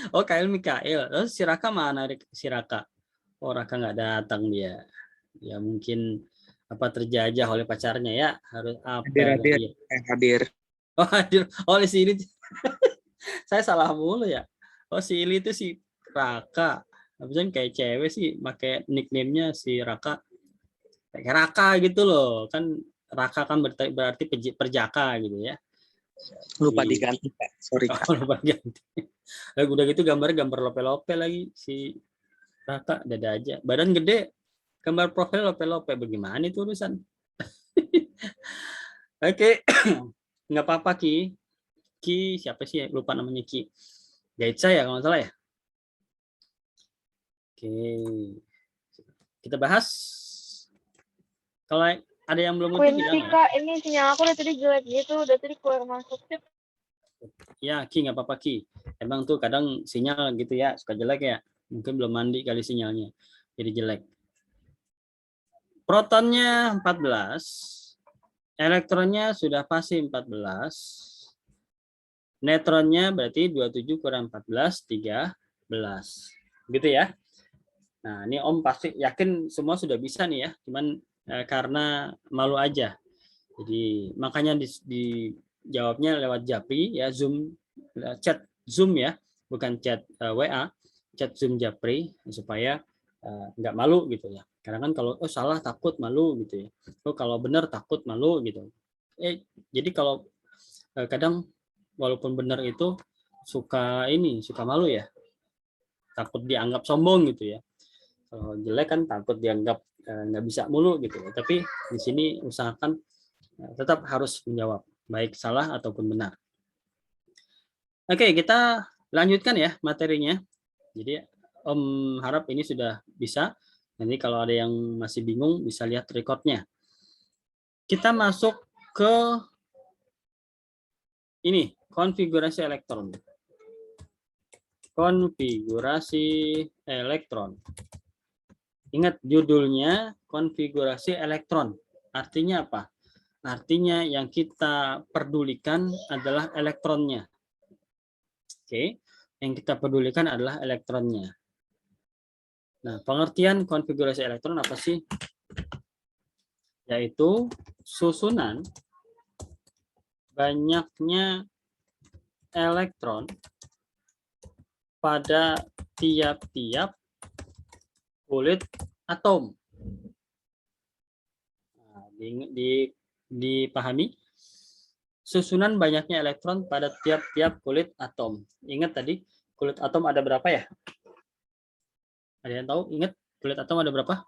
Oh, Kail Mikael. Terus si Raka mana si Raka? Oh, Raka nggak datang dia. Ya mungkin apa terjajah oleh pacarnya ya, harus apel Hadir. Hadir. Oh, hadir. Oh, di sini. Saya salah mulu ya. Oh, si Ili itu si Raka. Habisnya kayak cewek sih pakai nickname-nya si Raka. Kayak Raka gitu loh. Kan Raka kan berarti perjaka gitu ya. Lupa diganti, Kak. Sorry, Kak. Oh, lupa diganti. Udah gitu gambar lope-lope lagi si Raka, dada aja. Badan gede, gambar profil lope-lope. Bagaimana itu urusan? Oke, nggak apa-apa Ki. Ki siapa sih? Lupa namanya Ki. Gaitsa ya kalau nggak salah ya. Oke, kita bahas. Kalau ada yang belum ngerti bilang ya. Kak, ini sinyal aku udah tadi jelek gitu, udah tadi keluar masuk sih. Ya, Ki nggak apa-apa Ki. Emang tuh kadang sinyal gitu ya, suka jelek ya. Mungkin belum mandi kali sinyalnya, jadi jelek. Protonnya 14, elektronnya sudah pasti 14, neutronnya berarti 27 kurang 14, 13. Gitu ya. Nah, ini Om pasti yakin semua sudah bisa nih ya, cuman karena malu aja. Jadi makanya dijawabnya lewat Japri ya, Zoom, chat Zoom ya, bukan chat WA, chat Zoom Japri supaya nggak malu gitu ya. Karena kan kalau salah takut malu gitu ya. Oh kalau benar takut malu gitu. Jadi kalau kadang walaupun benar itu suka malu ya. Takut dianggap sombong gitu ya. Kalau jelek kan takut dianggap nggak bisa mulu gitu ya. Tapi di sini usahakan tetap harus menjawab baik salah ataupun benar. Oke, kita lanjutkan ya materinya. Jadi Om harap ini sudah bisa. Nanti kalau ada yang masih bingung bisa lihat recordnya. Kita masuk ke ini, konfigurasi elektron. Konfigurasi elektron. Ingat judulnya konfigurasi elektron. Artinya apa? Artinya yang kita pedulikan adalah elektronnya. Oke, yang kita pedulikan adalah elektronnya. Nah, pengertian konfigurasi elektron apa sih? Yaitu susunan banyaknya elektron pada tiap-tiap kulit atom. Nah, dipahami? Susunan banyaknya elektron pada tiap-tiap kulit atom. Ingat tadi kulit atom ada berapa ya? Ada yang tahu? Ingat kulit atom ada berapa?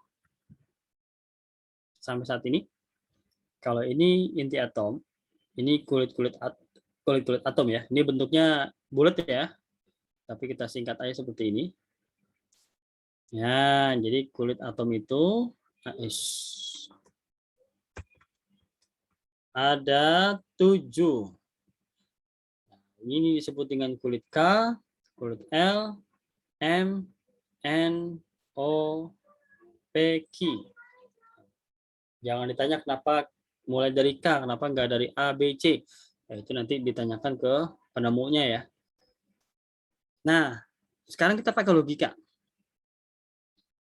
sampai saat ini. Kalau ini inti atom, ini kulit-kulit atom ya. Ini bentuknya bulat ya, tapi kita singkat aja seperti ini. Ya, jadi kulit atom itu ada 7. Ini disebut dengan kulit K, kulit L, M, N, O, P, Q. Jangan ditanya kenapa mulai dari K, kenapa nggak dari A, B, C. Ya, itu nanti ditanyakan ke penemunya ya. Nah, sekarang kita pakai logika.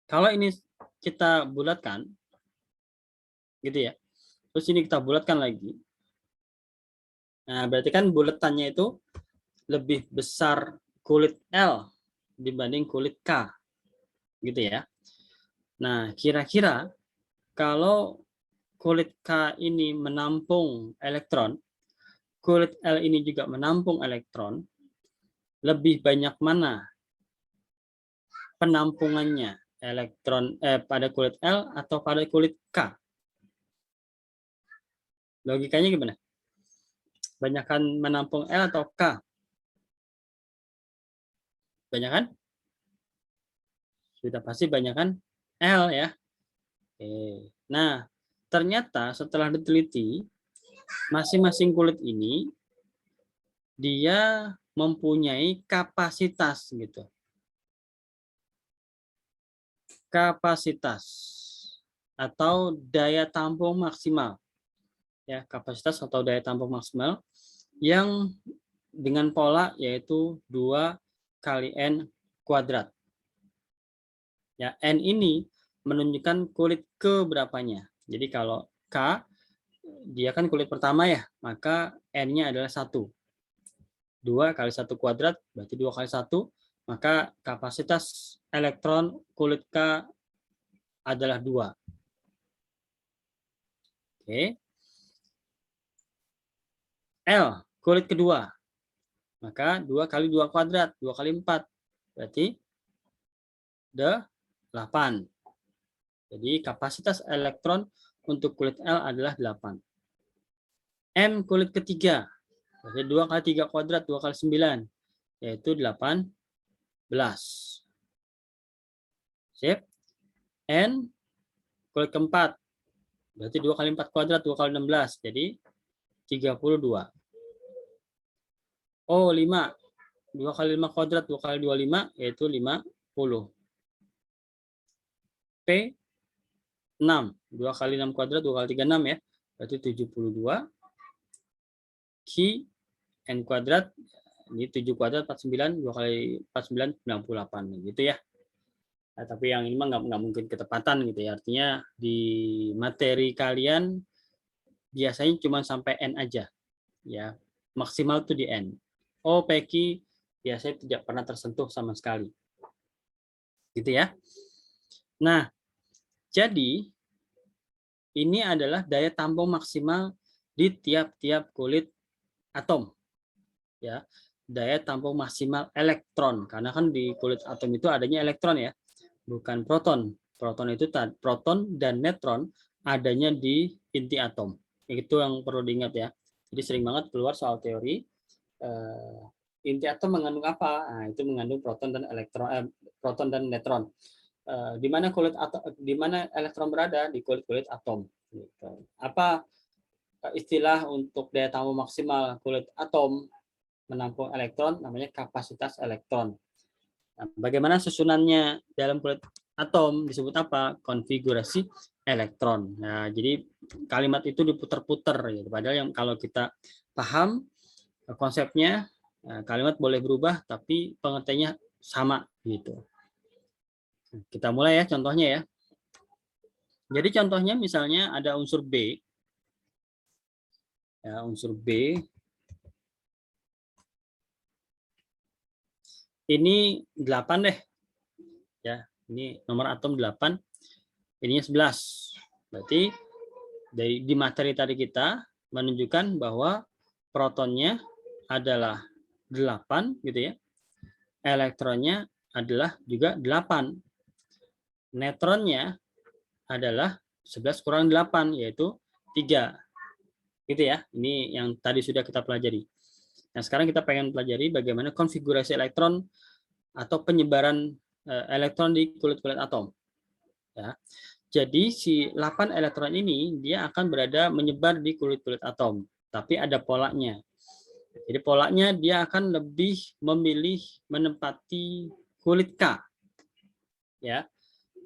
Kalau ini kita bulatkan, gitu ya. Terus ini kita bulatkan lagi. Nah, berarti kan bulatannya itu lebih besar kulit L dibanding kulit K. Gitu ya. Nah, kira-kira kalau kulit K ini menampung elektron, kulit L ini juga menampung elektron, lebih banyak mana penampungannya elektron pada kulit L atau pada kulit K? Logikanya gimana? Banyakan menampung L atau K? Banyakan? Sudah pasti banyakan L ya. Oke. Nah, ternyata setelah diteliti, masing-masing kulit ini dia mempunyai kapasitas gitu. Kapasitas atau daya tampung maksimal. Ya, kapasitas atau daya tampung maksimal yang dengan pola yaitu 2 kali N kuadrat. Ya, N ini menunjukkan kulit keberapanya. Jadi kalau K dia kan kulit pertama ya, maka N-nya adalah 1. 2 kali 1 kuadrat berarti 2 kali 1, maka kapasitas elektron kulit K adalah 2. Oke. L, kulit kedua. Maka 2 kali 2 kuadrat, 2 kali 4. Berarti 8. Jadi kapasitas elektron untuk kulit L adalah 8. M, kulit ketiga. Berarti 2 kali 3 kuadrat, 2 kali 9. Yaitu 18. Sip. N, kulit keempat. Berarti 2 kali 4 kuadrat, 2 kali 16. Jadi 32. O, 5. 2 kali 5 kuadrat, 2 kali 25, yaitu 50. P, 6. 2 kali 6 kuadrat, 2 kali 3, 6 ya. Berarti 72. Q, N kuadrat. Ini 7 kuadrat, 49. 2 kali 49, 98. Gitu ya. Nah, tapi yang ini mah nggak mungkin ketepatan gitu ya. Artinya di materi kalian biasanya cuma sampai N aja. Ya, maksimal tuh di N. O, P, Q biasanya tidak pernah tersentuh sama sekali. Gitu ya. Nah, jadi ini adalah daya tampung maksimal di tiap-tiap kulit atom. Ya, daya tampung maksimal elektron karena kan di kulit atom itu adanya elektron ya, bukan proton. Proton itu proton dan neutron adanya di inti atom. Itu yang perlu diingat ya. Jadi sering banget keluar soal teori inti atom mengandung apa? Nah, itu mengandung proton dan elektron, proton dan neutron. Di mana kulit atom, di mana elektron berada? Di kulit-kulit atom. Gitu. Apa istilah untuk daya tampung maksimal kulit atom menampung elektron? Namanya kapasitas elektron. Nah, bagaimana susunannya dalam kulit atom disebut apa? Konfigurasi elektron. Nah, jadi kalimat itu diputar-putar. Gitu. Padahal yang kalau kita paham konsepnya, kalimat boleh berubah, tapi pengertiannya sama gitu. Kita mulai ya contohnya ya. Jadi contohnya misalnya ada unsur B. Ya, unsur B. Ini 8 deh. Ya, ini nomor atom 8. Ininya 11. Berarti di materi tadi kita menunjukkan bahwa protonnya adalah 8 gitu ya. Elektronnya adalah juga 8. Neutronnya adalah 11 kurang 8 yaitu 3. Gitu ya. Ini yang tadi sudah kita pelajari. Nah, sekarang kita pengen pelajari bagaimana konfigurasi elektron atau penyebaran elektron di kulit-kulit atom. Ya. Jadi si 8 elektron ini dia akan berada menyebar di kulit-kulit atom, tapi ada polanya. Jadi polanya dia akan lebih memilih menempati kulit K. Ya.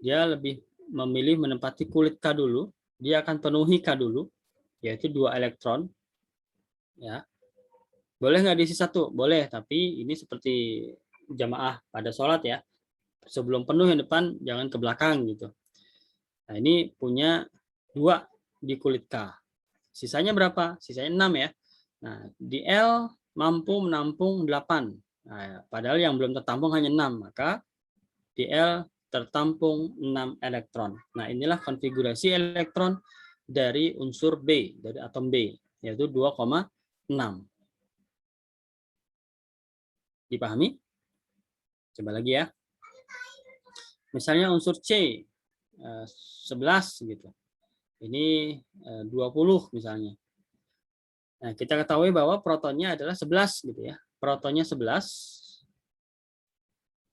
Dia lebih memilih menempati kulit K dulu, dia akan penuhi K dulu, yaitu 2 elektron. Ya. Boleh nggak diisi 1? Boleh, tapi ini seperti jamaah pada sholat ya. Sebelum penuh yang depan, jangan ke belakang gitu. Nah, ini punya 2 di kulit K. Sisanya berapa? Sisanya 6 ya. Nah, di L mampu menampung 8. Nah, padahal yang belum tertampung hanya 6, maka di L tertampung 6 elektron. Nah, inilah konfigurasi elektron dari unsur B, dari atom B, yaitu 2,6. Dipahami? Coba lagi ya. Misalnya unsur C, 11 gitu. Ini 20 misalnya. Nah, kita ketahui bahwa protonnya adalah 11 gitu ya. Protonnya 11.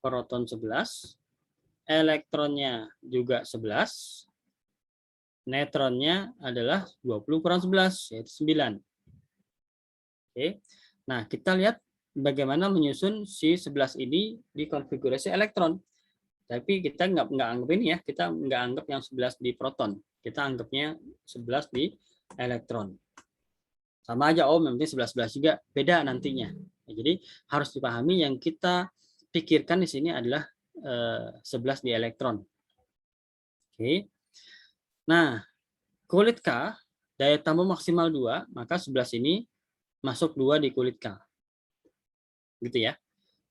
Proton 11. Elektronnya juga 11. Neutronnya adalah 20 kurang 11 yaitu 9. Oke. Nah, kita lihat bagaimana menyusun si 11 ini di konfigurasi elektron. Tapi kita nggak anggap ini ya, kita nggak anggap yang 11 di proton. Kita anggapnya 11 di elektron. Sama aja, yang penting 11-11 juga, beda nantinya. Nah, jadi harus dipahami yang kita pikirkan di sini adalah 11 di elektron. Oke. Nah, kulit K, daya tampung maksimal 2, maka 11 ini masuk 2 di kulit K. Gitu ya.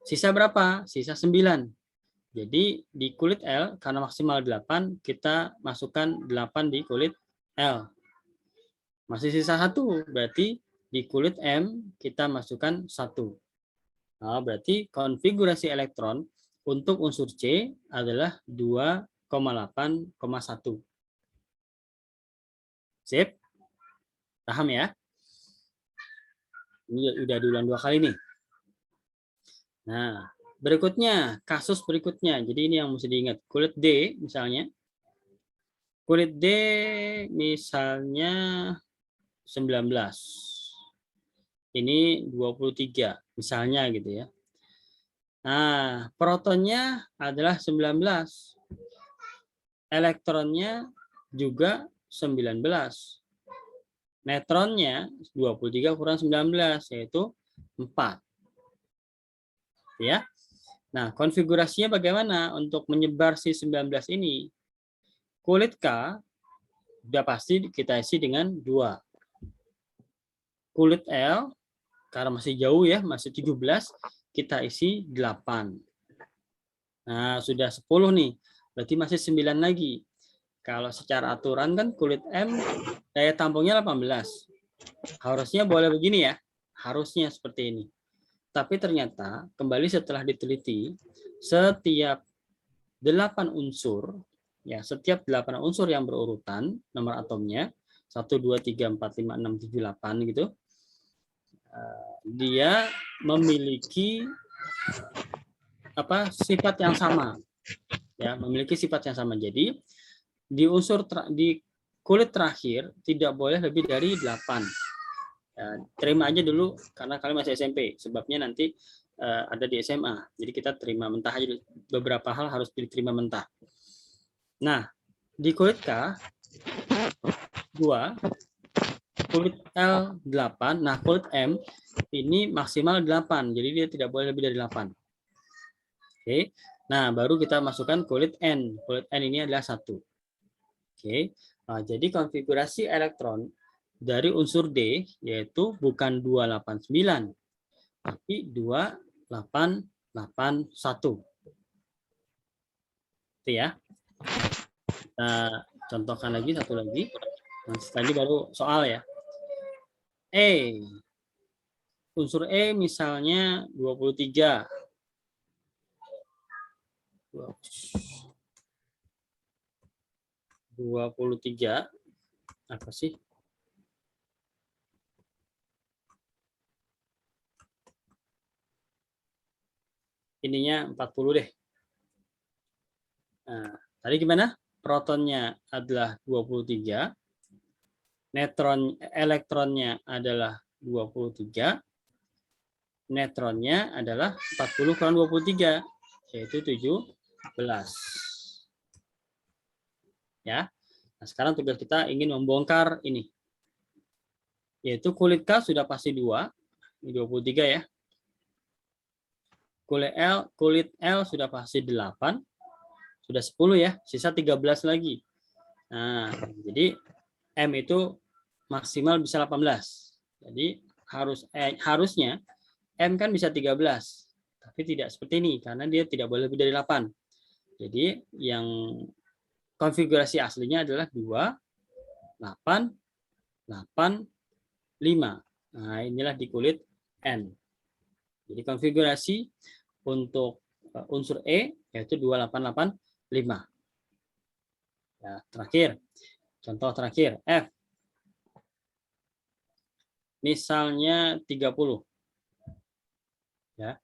Sisa berapa? Sisa 9. Jadi di kulit L, karena maksimal 8, kita masukkan 8 di kulit L. Masih sisa 1, berarti di kulit M kita masukkan 1. Nah, berarti konfigurasi elektron untuk unsur C adalah 2,8,1. Sip? Paham ya? Ini udah diulang 2 kali nih. Nah, berikutnya, kasus berikutnya. Jadi ini yang mesti diingat. Kulit D misalnya. Kulit D misalnya 19. Ini 23 misalnya gitu ya. Nah, protonnya adalah 19. Elektronnya juga 19. Neutronnya 23 kurang 19 yaitu 4. Ya. Nah, konfigurasinya bagaimana untuk menyebar si 19 ini? Kulit K sudah pasti kita isi dengan 2. Kulit L karena masih jauh ya, masih 17, kita isi 8. Nah, sudah 10 nih. Berarti masih 9 lagi. Kalau secara aturan kan kulit M daya tampungnya 18. Harusnya boleh begini ya. Harusnya seperti ini. Tapi ternyata kembali setelah diteliti, setiap 8 unsur, ya setiap 8 unsur yang berurutan, nomor atomnya, 1, 2, 3, 4, 5, 6, 7, 8 gitu, dia memiliki sifat yang sama. Ya, memiliki sifat yang sama. Jadi, di unsur di kulit terakhir tidak boleh lebih dari 8. Ya, terima aja dulu karena kalian masih SMP, sebabnya nanti ada di SMA. Jadi kita terima mentah aja, beberapa hal harus diterima mentah. Nah, di kulit K 2, kulit L 8, nah kulit M ini maksimal 8, jadi dia tidak boleh lebih dari 8. Oke. Nah, baru kita masukkan kulit N. Kulit N ini adalah 1. Oke. Nah, jadi konfigurasi elektron dari unsur D yaitu bukan 289 tapi 2881. Itu ya. Kita contohkan lagi satu lagi. Nah, tadi baru soal ya. Unsur E misalnya 23. 23 apa sih? Ininya 40 deh. Nah, tadi gimana? Protonnya adalah 23, elektronnya adalah 23, neutronnya adalah 40 kurang 23, yaitu 17. Ya. Nah, sekarang tugas kita ingin membongkar ini. Yaitu kulit K sudah pasti 2, ini 23 ya. Kulit L sudah pasti 8, sudah 10 ya, sisa 13 lagi. Nah, jadi M itu maksimal bisa 18. Jadi harusnya M kan bisa 13, tapi tidak seperti ini karena dia tidak boleh lebih dari 8. Jadi yang konfigurasi aslinya adalah 2, 8, 8, 5. Nah, inilah di kulit N. Jadi konfigurasi untuk unsur E yaitu 2885. Ya, terakhir, contoh terakhir F. Misalnya 30. Ya.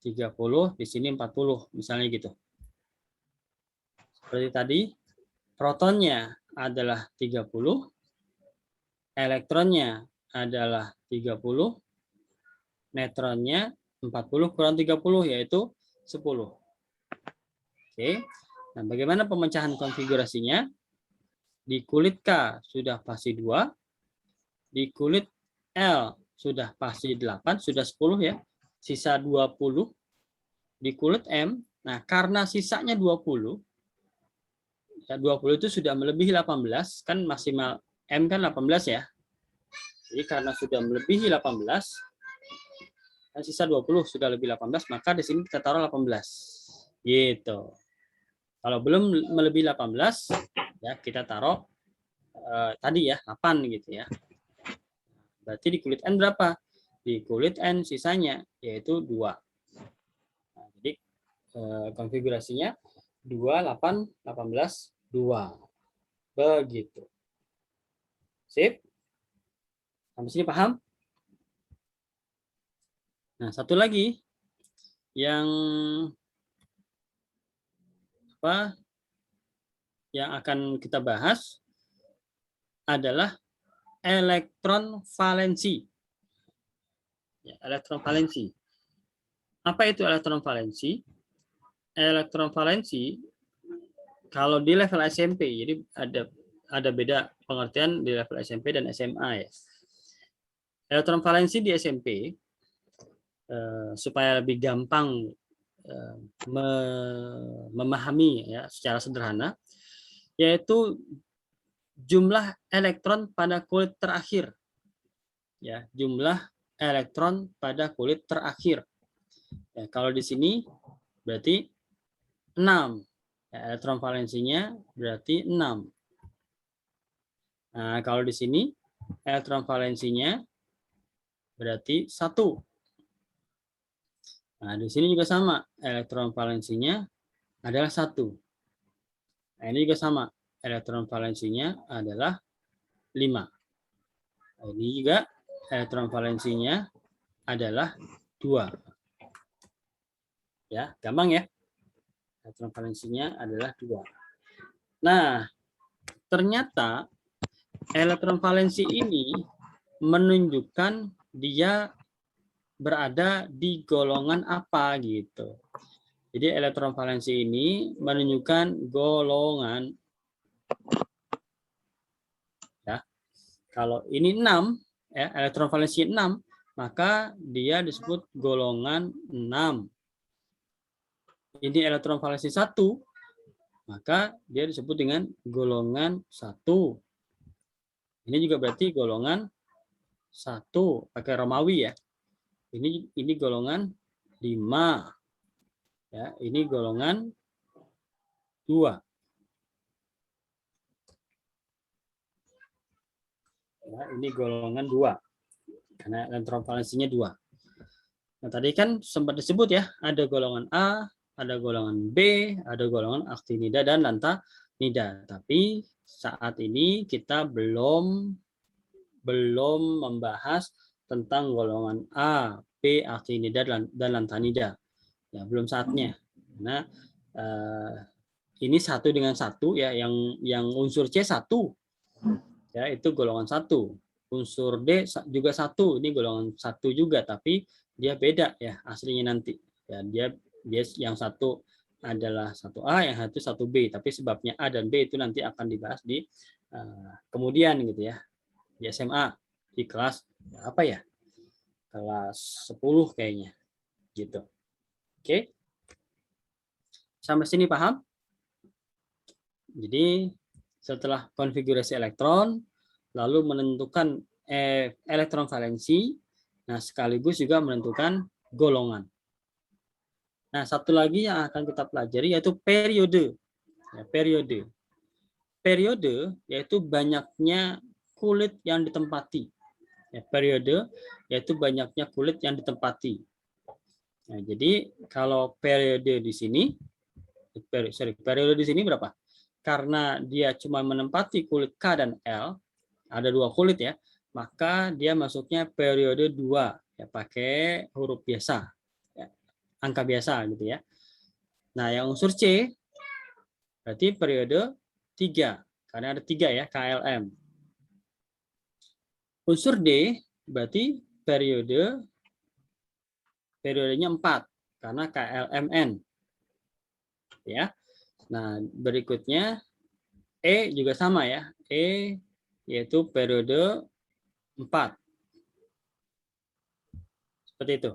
30 di sini 40 misalnya gitu. Seperti tadi, protonnya adalah 30, elektronnya adalah 30, neutronnya 40 kurang 30 yaitu 10. Oke. Nah, bagaimana pemecahan konfigurasinya? Di kulit K sudah pasti 2, di kulit L sudah pasti 8, sudah 10 ya. Sisa 20. Di kulit M, nah karena sisanya 20, ya 20 itu sudah melebihi 18, kan maksimal M kan 18 ya. Jadi karena sudah melebihi 18, dan sisa 20 sudah lebih 18, maka di sini kita taruh 18. Gitu. Kalau belum melebihi 18, ya kita taruh tadi ya 8 gitu ya. Berarti di kulit N berapa? Di kulit N sisanya yaitu 2. Nah, jadi konfigurasinya 2, 8, 18, 2. Begitu. Sip? Sampai sini paham? Nah, satu lagi yang akan kita bahas adalah elektron valensi. Ya, elektron valensi. Apa itu elektron valensi? Elektron valensi kalau di level SMP, jadi ada beda pengertian di level SMP dan SMA ya. Elektron valensi di SMP supaya lebih gampang memahami ya secara sederhana, yaitu jumlah elektron pada kulit terakhir. Ya, jumlah elektron pada kulit terakhir. Ya, kalau di sini berarti 6. Ya, elektron valensinya berarti 6. Nah, kalau di sini elektron valensinya berarti 1. Nah, di sini juga sama. Elektron valensinya adalah 1. Nah, ini juga sama. Elektron valensinya adalah 5. Nah, ini juga elektron valensinya adalah 2. Ya, gampang ya. Elektron valensinya adalah 2. Nah, ternyata elektron valensi ini menunjukkan dia berada di golongan apa gitu. Jadi elektron valensi ini menunjukkan golongan. Ya. Kalau ini 6, ya, elektron valensi 6, maka dia disebut golongan 6. Ini elektron valensi 1, maka dia disebut dengan golongan 1. Ini juga berarti golongan 1 pakai Romawi ya. Ini golongan 5. Ya, ini golongan 2. Ya, ini golongan 2. Karena elektron valensinya 2. Nah, tadi kan sempat disebut ya, ada golongan A, ada golongan B, ada golongan aktinida dan nida. Tapi saat ini kita belum membahas tentang golongan A, B, aktinida dan lantanida. Ya, belum saatnya. Nah, ini satu dengan satu ya, yang unsur C satu, ya itu golongan satu. Unsur D juga satu, ini golongan satu juga, tapi dia beda ya aslinya nanti. Ya, dia yang satu adalah satu A, yang satu satu B, tapi sebabnya A dan B itu nanti akan dibahas di kemudian gitu ya, di SMA, di kelas apa ya, kelas 10 kayaknya gitu. Oke, sampai sini paham? Jadi setelah konfigurasi elektron, lalu menentukan elektron valensi, nah sekaligus juga menentukan golongan. Nah, satu lagi yang akan kita pelajari yaitu periode. Ya, periode. Periode yaitu banyaknya kulit yang ditempati. Ya, periode yaitu banyaknya kulit yang ditempati. Nah, jadi kalau periode di sini, periode di sini berapa? Karena dia cuma menempati kulit K dan L, ada dua kulit ya, maka dia masuknya periode 2, ya pakai huruf biasa, ya, angka biasa gitu ya. Nah, yang unsur C berarti periode 3, karena ada 3 ya, KLM. Unsur D berarti periodenya 4, karena KLMN. Ya. Nah, berikutnya E juga sama ya, E yaitu periode 4. Seperti itu.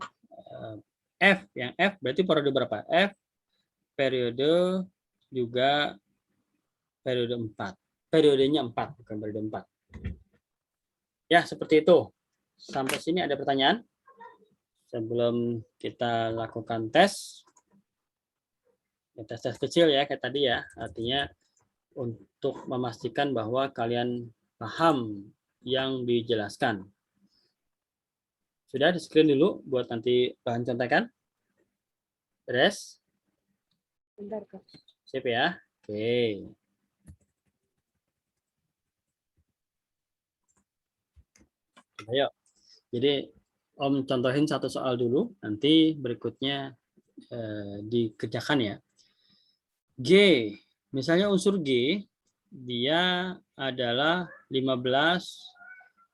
F, yang F berarti periode berapa? F periode juga periode 4. Periodenya 4, bukan periode 4. Ya, seperti itu. Sampai sini ada pertanyaan? Sebelum kita lakukan tes. Ya, tes-tes kecil ya, kayak tadi ya. Artinya untuk memastikan bahwa kalian paham yang dijelaskan. Sudah di screen dulu buat nanti bahan contekan. Beres? Bentar, Kak. Sip ya. Oke. Ayo. Jadi Om contohin satu soal dulu, nanti berikutnya dikerjakan ya. G, misalnya unsur G, dia adalah 15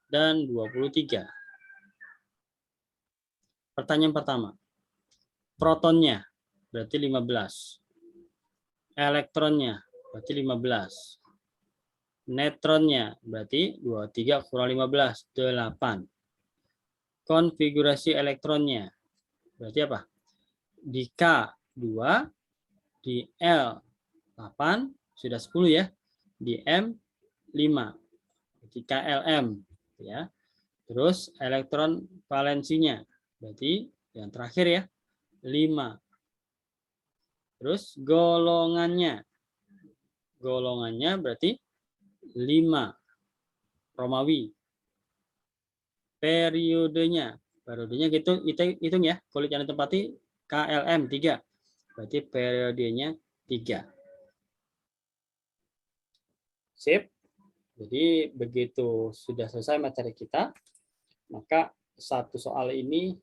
dan 23. Pertanyaan pertama, protonnya berarti 15. Elektronnya berarti 15. Neutronnya berarti 23 kurang 15, 8. Konfigurasi elektronnya berarti apa? Di K 2, di L 8, sudah 10 ya. Di M 5. Di KLM ya. Terus elektron valensinya berarti yang terakhir ya 5. Terus golongannya berarti 5 Romawi. Periodenya kita hitung ya, kulit yang ditempati KLM 3. Berarti periodenya 3. Sip. Jadi begitu sudah selesai materi kita, maka satu soal ini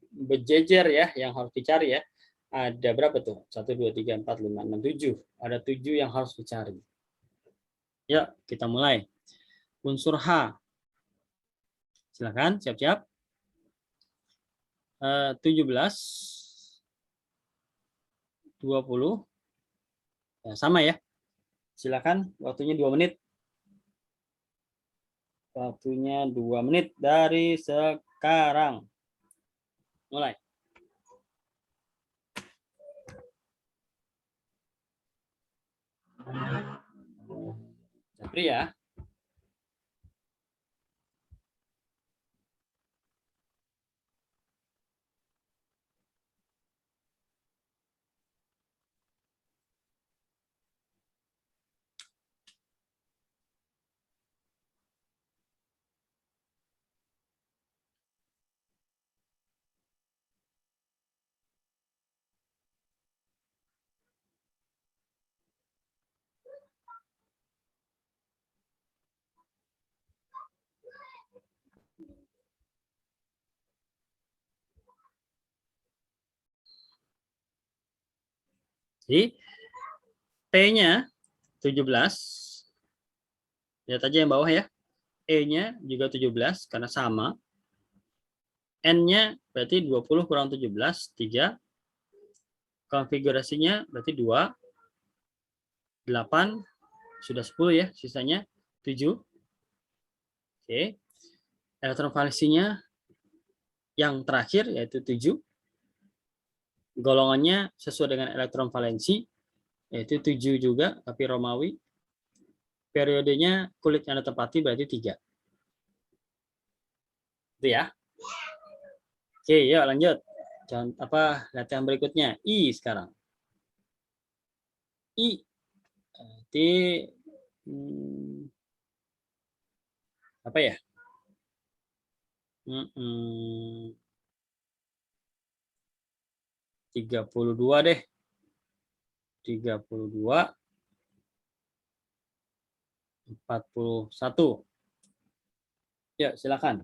berjejer ya yang harus dicari ya. Ada berapa tuh? 1, 2, 3, 4, 5, 6, 7. Ada 7 yang harus dicari. Ya, kita mulai. Unsur H. Silakan, siap-siap. 17, 20. Ya, sama ya. Silakan, waktunya 2 menit. Waktunya 2 menit dari sekarang. Mulai. Japri ya. Jadi T-nya 17. Lihat aja yang bawah ya. E-nya juga 17 karena sama. N-nya berarti 20 kurang 17, 3. Konfigurasinya berarti 2. 8 sudah 10 ya, sisanya 7. Oke. Elektron valensinya yang terakhir yaitu 7. Golongannya sesuai dengan elektron valensi yaitu 7 juga tapi Romawi. Periodenya kulit yang ditempati berarti 3. Itu ya. Oke, yuk lanjut. Latihan berikutnya. I sekarang. I. Berarti apa ya? 32 deh. 32 41. Ya, silakan.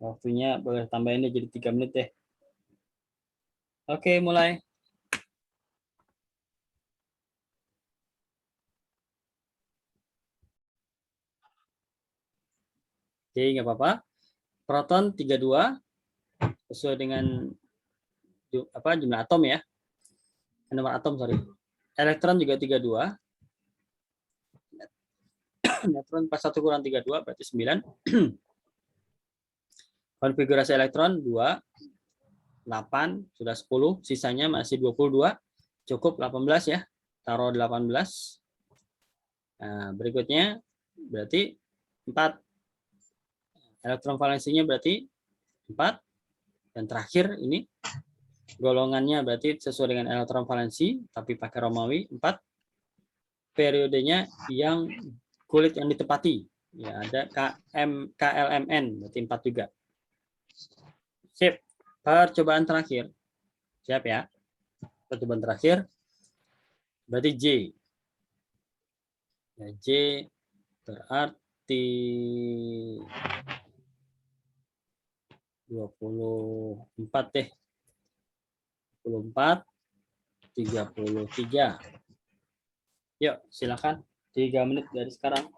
Waktunya boleh tambahin deh jadi 3 menit deh. Oke, mulai. Oke, nggak apa-apa. Proton 32 sesuai dengan jumlah atom ya. Nomor atom, sorry. Elektron juga 32. Neutron 41 kurang 32 berarti 9. Konfigurasi elektron 2, 8, sudah 10. Sisanya masih 22. Cukup 18 ya. Taruh 18. Nah, berikutnya berarti 4. Elektron valensinya berarti 4. Dan terakhir ini golongannya berarti sesuai dengan elektron valensi tapi pakai Romawi 4. Periodenya yang kulit yang ditepati ya ada KLMN berarti 4 juga. Sip. Percobaan terakhir. Siap ya. Percobaan terakhir berarti J. Ya, J berarti 24 deh. 24 33. Yuk, silakan. 3 menit dari sekarang.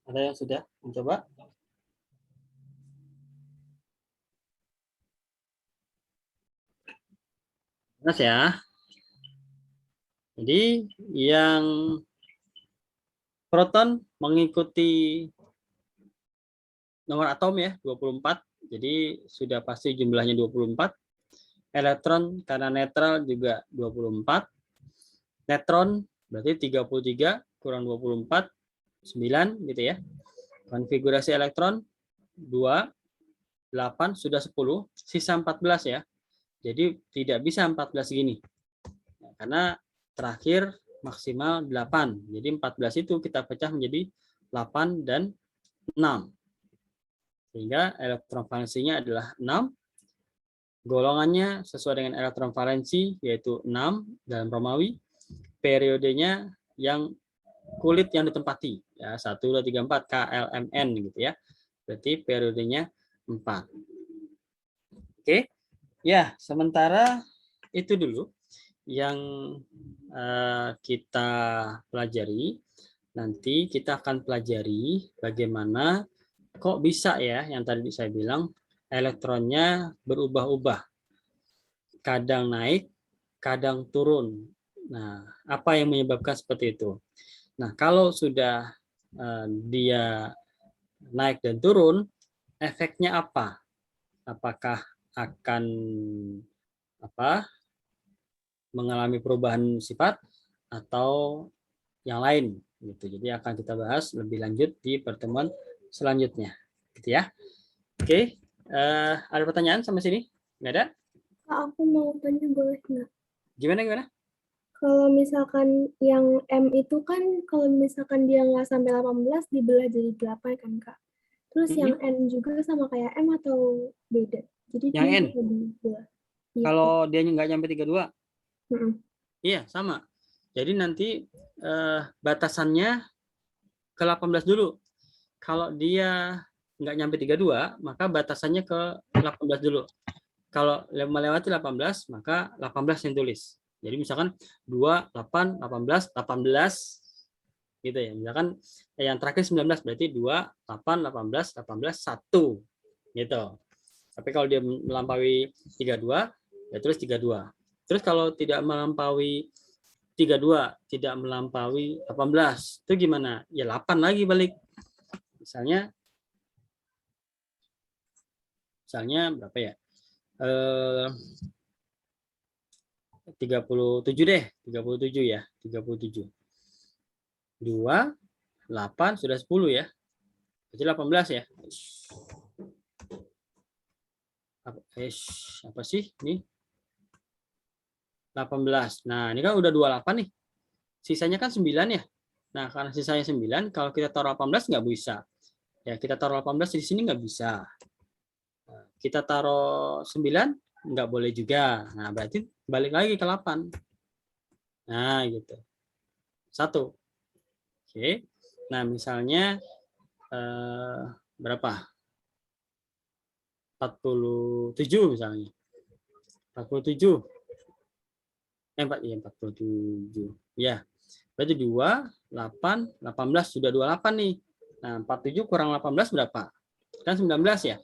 Ada yang sudah mencoba? Jelas ya. Jadi yang proton mengikuti nomor atom ya 24. Jadi sudah pasti jumlahnya 24. Elektron karena netral juga 24. Neutron berarti 33 kurang 24 9 gitu ya. Konfigurasi elektron 2 8 sudah 10, sisa 14 ya. Jadi tidak bisa 14 gini. Karena terakhir maksimal 8. Jadi 14 itu kita pecah menjadi 8 dan 6. Sehingga elektron valensinya adalah 6. Golongannya sesuai dengan elektron valensi yaitu 6 dalam Romawi. Periodenya yang kulit yang ditempati ya 1 2 3 4 KLMN gitu ya. Berarti periodenya 4. Oke. Ya, sementara itu dulu yang kita pelajari. Nanti kita akan pelajari bagaimana kok bisa ya yang tadi saya bilang elektronnya berubah-ubah. Kadang naik, kadang turun. Nah, apa yang menyebabkan seperti itu? Nah, kalau sudah dia naik dan turun, efeknya apa? Apakah akan mengalami perubahan sifat atau yang lain gitu. Jadi akan kita bahas lebih lanjut di pertemuan selanjutnya, gitu ya. Oke, ada pertanyaan sampai sini? Nggak ada? Kak, aku mau tanya boleh nggak? Gimana? Kalau misalkan yang M itu kan, kalau misalkan dia nggak sampai 18, dibelah jadi 8 kan, Kak? Terus yang N juga sama kayak M atau beda? Jadi Yang dia N? bisa dibelah. Gitu. Kalau dia nggak nyampe 32? Mm-mm. Iya, sama. Jadi nanti batasannya ke 18 dulu. Kalau dia nggak nyampe 32, maka batasannya ke 18 dulu. Kalau melewati 18, maka 18 yang tulis. Jadi misalkan 2, 8, 18, 18 gitu ya. Misalkan yang terakhir 19 berarti 2, 8, 18, 18, 1 gitu. Tapi kalau dia melampaui 32, ya tulis 32. Terus kalau tidak melampaui 32, tidak melampaui 18, itu gimana? Ya 8 lagi balik. Misalnya berapa ya? 37 deh, 37 ya, 37. 2, 8, sudah 10 ya. Jadi 18 ya. Apa sih ini? 18. Nah, ini kan udah 28 nih. Sisanya kan 9 ya. Nah, karena sisanya 9, kalau kita taruh 18 nggak bisa. Ya, kita taruh 18 di sini nggak bisa. Kita taruh 9, nggak boleh juga. Nah, berarti balik lagi ke 8. Nah, gitu. 1. Oke. Nah, misalnya berapa? 47 misalnya. 47. 47. Ya. Berarti 2, 8, 18. Sudah 28 nih. Nah, 47 kurang 18 berapa? Kan 19 ya?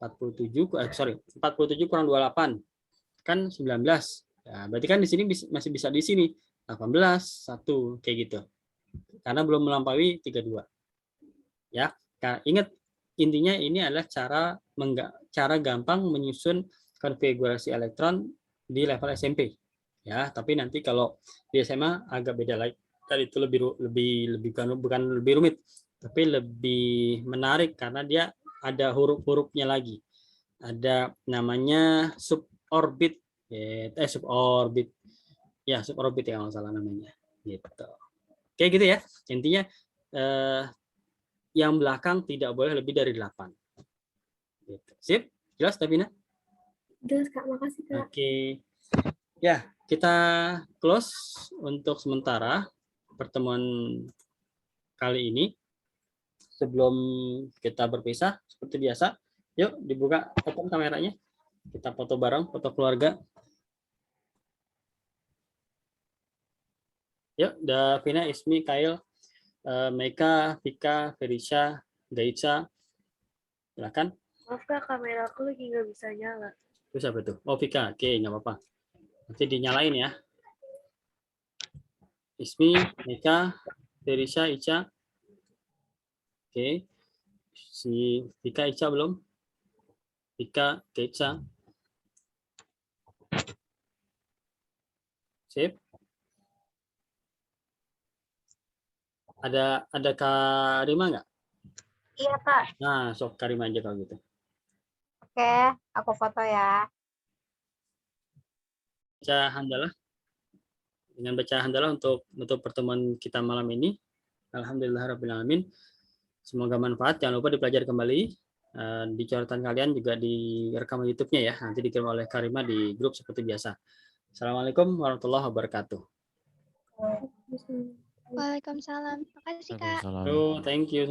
47 kurang 28. Kan 19. Ya, berarti kan di sini masih bisa di sini. 18, 1. Kayak gitu. Karena belum melampaui 32. Ya, ingat intinya ini adalah cara gampang menyusun konfigurasi elektron di level SMP. Ya, tapi nanti kalau di SMA agak beda lagi. Tadi itu bukan lebih rumit, tapi lebih menarik karena dia ada huruf-hurufnya lagi. Ada namanya suborbit, suborbit. Ya, suborbit ya kalau salah namanya. Gitu. Kayak gitu ya. Intinya yang belakang tidak boleh lebih dari 8. Gitu. Sip? Jelas, Davina? Jelas, Kak. Makasih, Kak. Oke. Ya, kita close untuk sementara pertemuan kali ini. Sebelum kita berpisah, seperti biasa, yuk dibuka open kameranya. Kita foto bareng, foto keluarga. Yuk, Davina, Ismi, Kail, Meika, Vika, Ferisha, Gaica. Silakan. Maaf Kak, kamera aku lagi nggak bisa nyala. Terus apa tuh? Oh, Vika. Oke, nggak apa-apa. Nanti dinyalain ya. Ismi, Meika, Ferisha, Ica. Oke. Si Vika, Ica belum? Vika, Ica. Sip. Ada Karima nggak? Iya, Kak. Nah, sok Karima aja kalau gitu. Oke, aku foto ya. Baca hamdalah. Dengan baca hamdalah untuk pertemuan kita malam ini. Alhamdulillahirabbil alamin. Semoga manfaat. Jangan lupa dipelajari kembali. Di catatan kalian juga direkam YouTube-nya ya. Nanti dikirim oleh Karima di grup seperti biasa. Assalamualaikum warahmatullahi wabarakatuh. Waalaikumsalam. Waalaikumsalam. Makasih, Kak. Oh, thank you.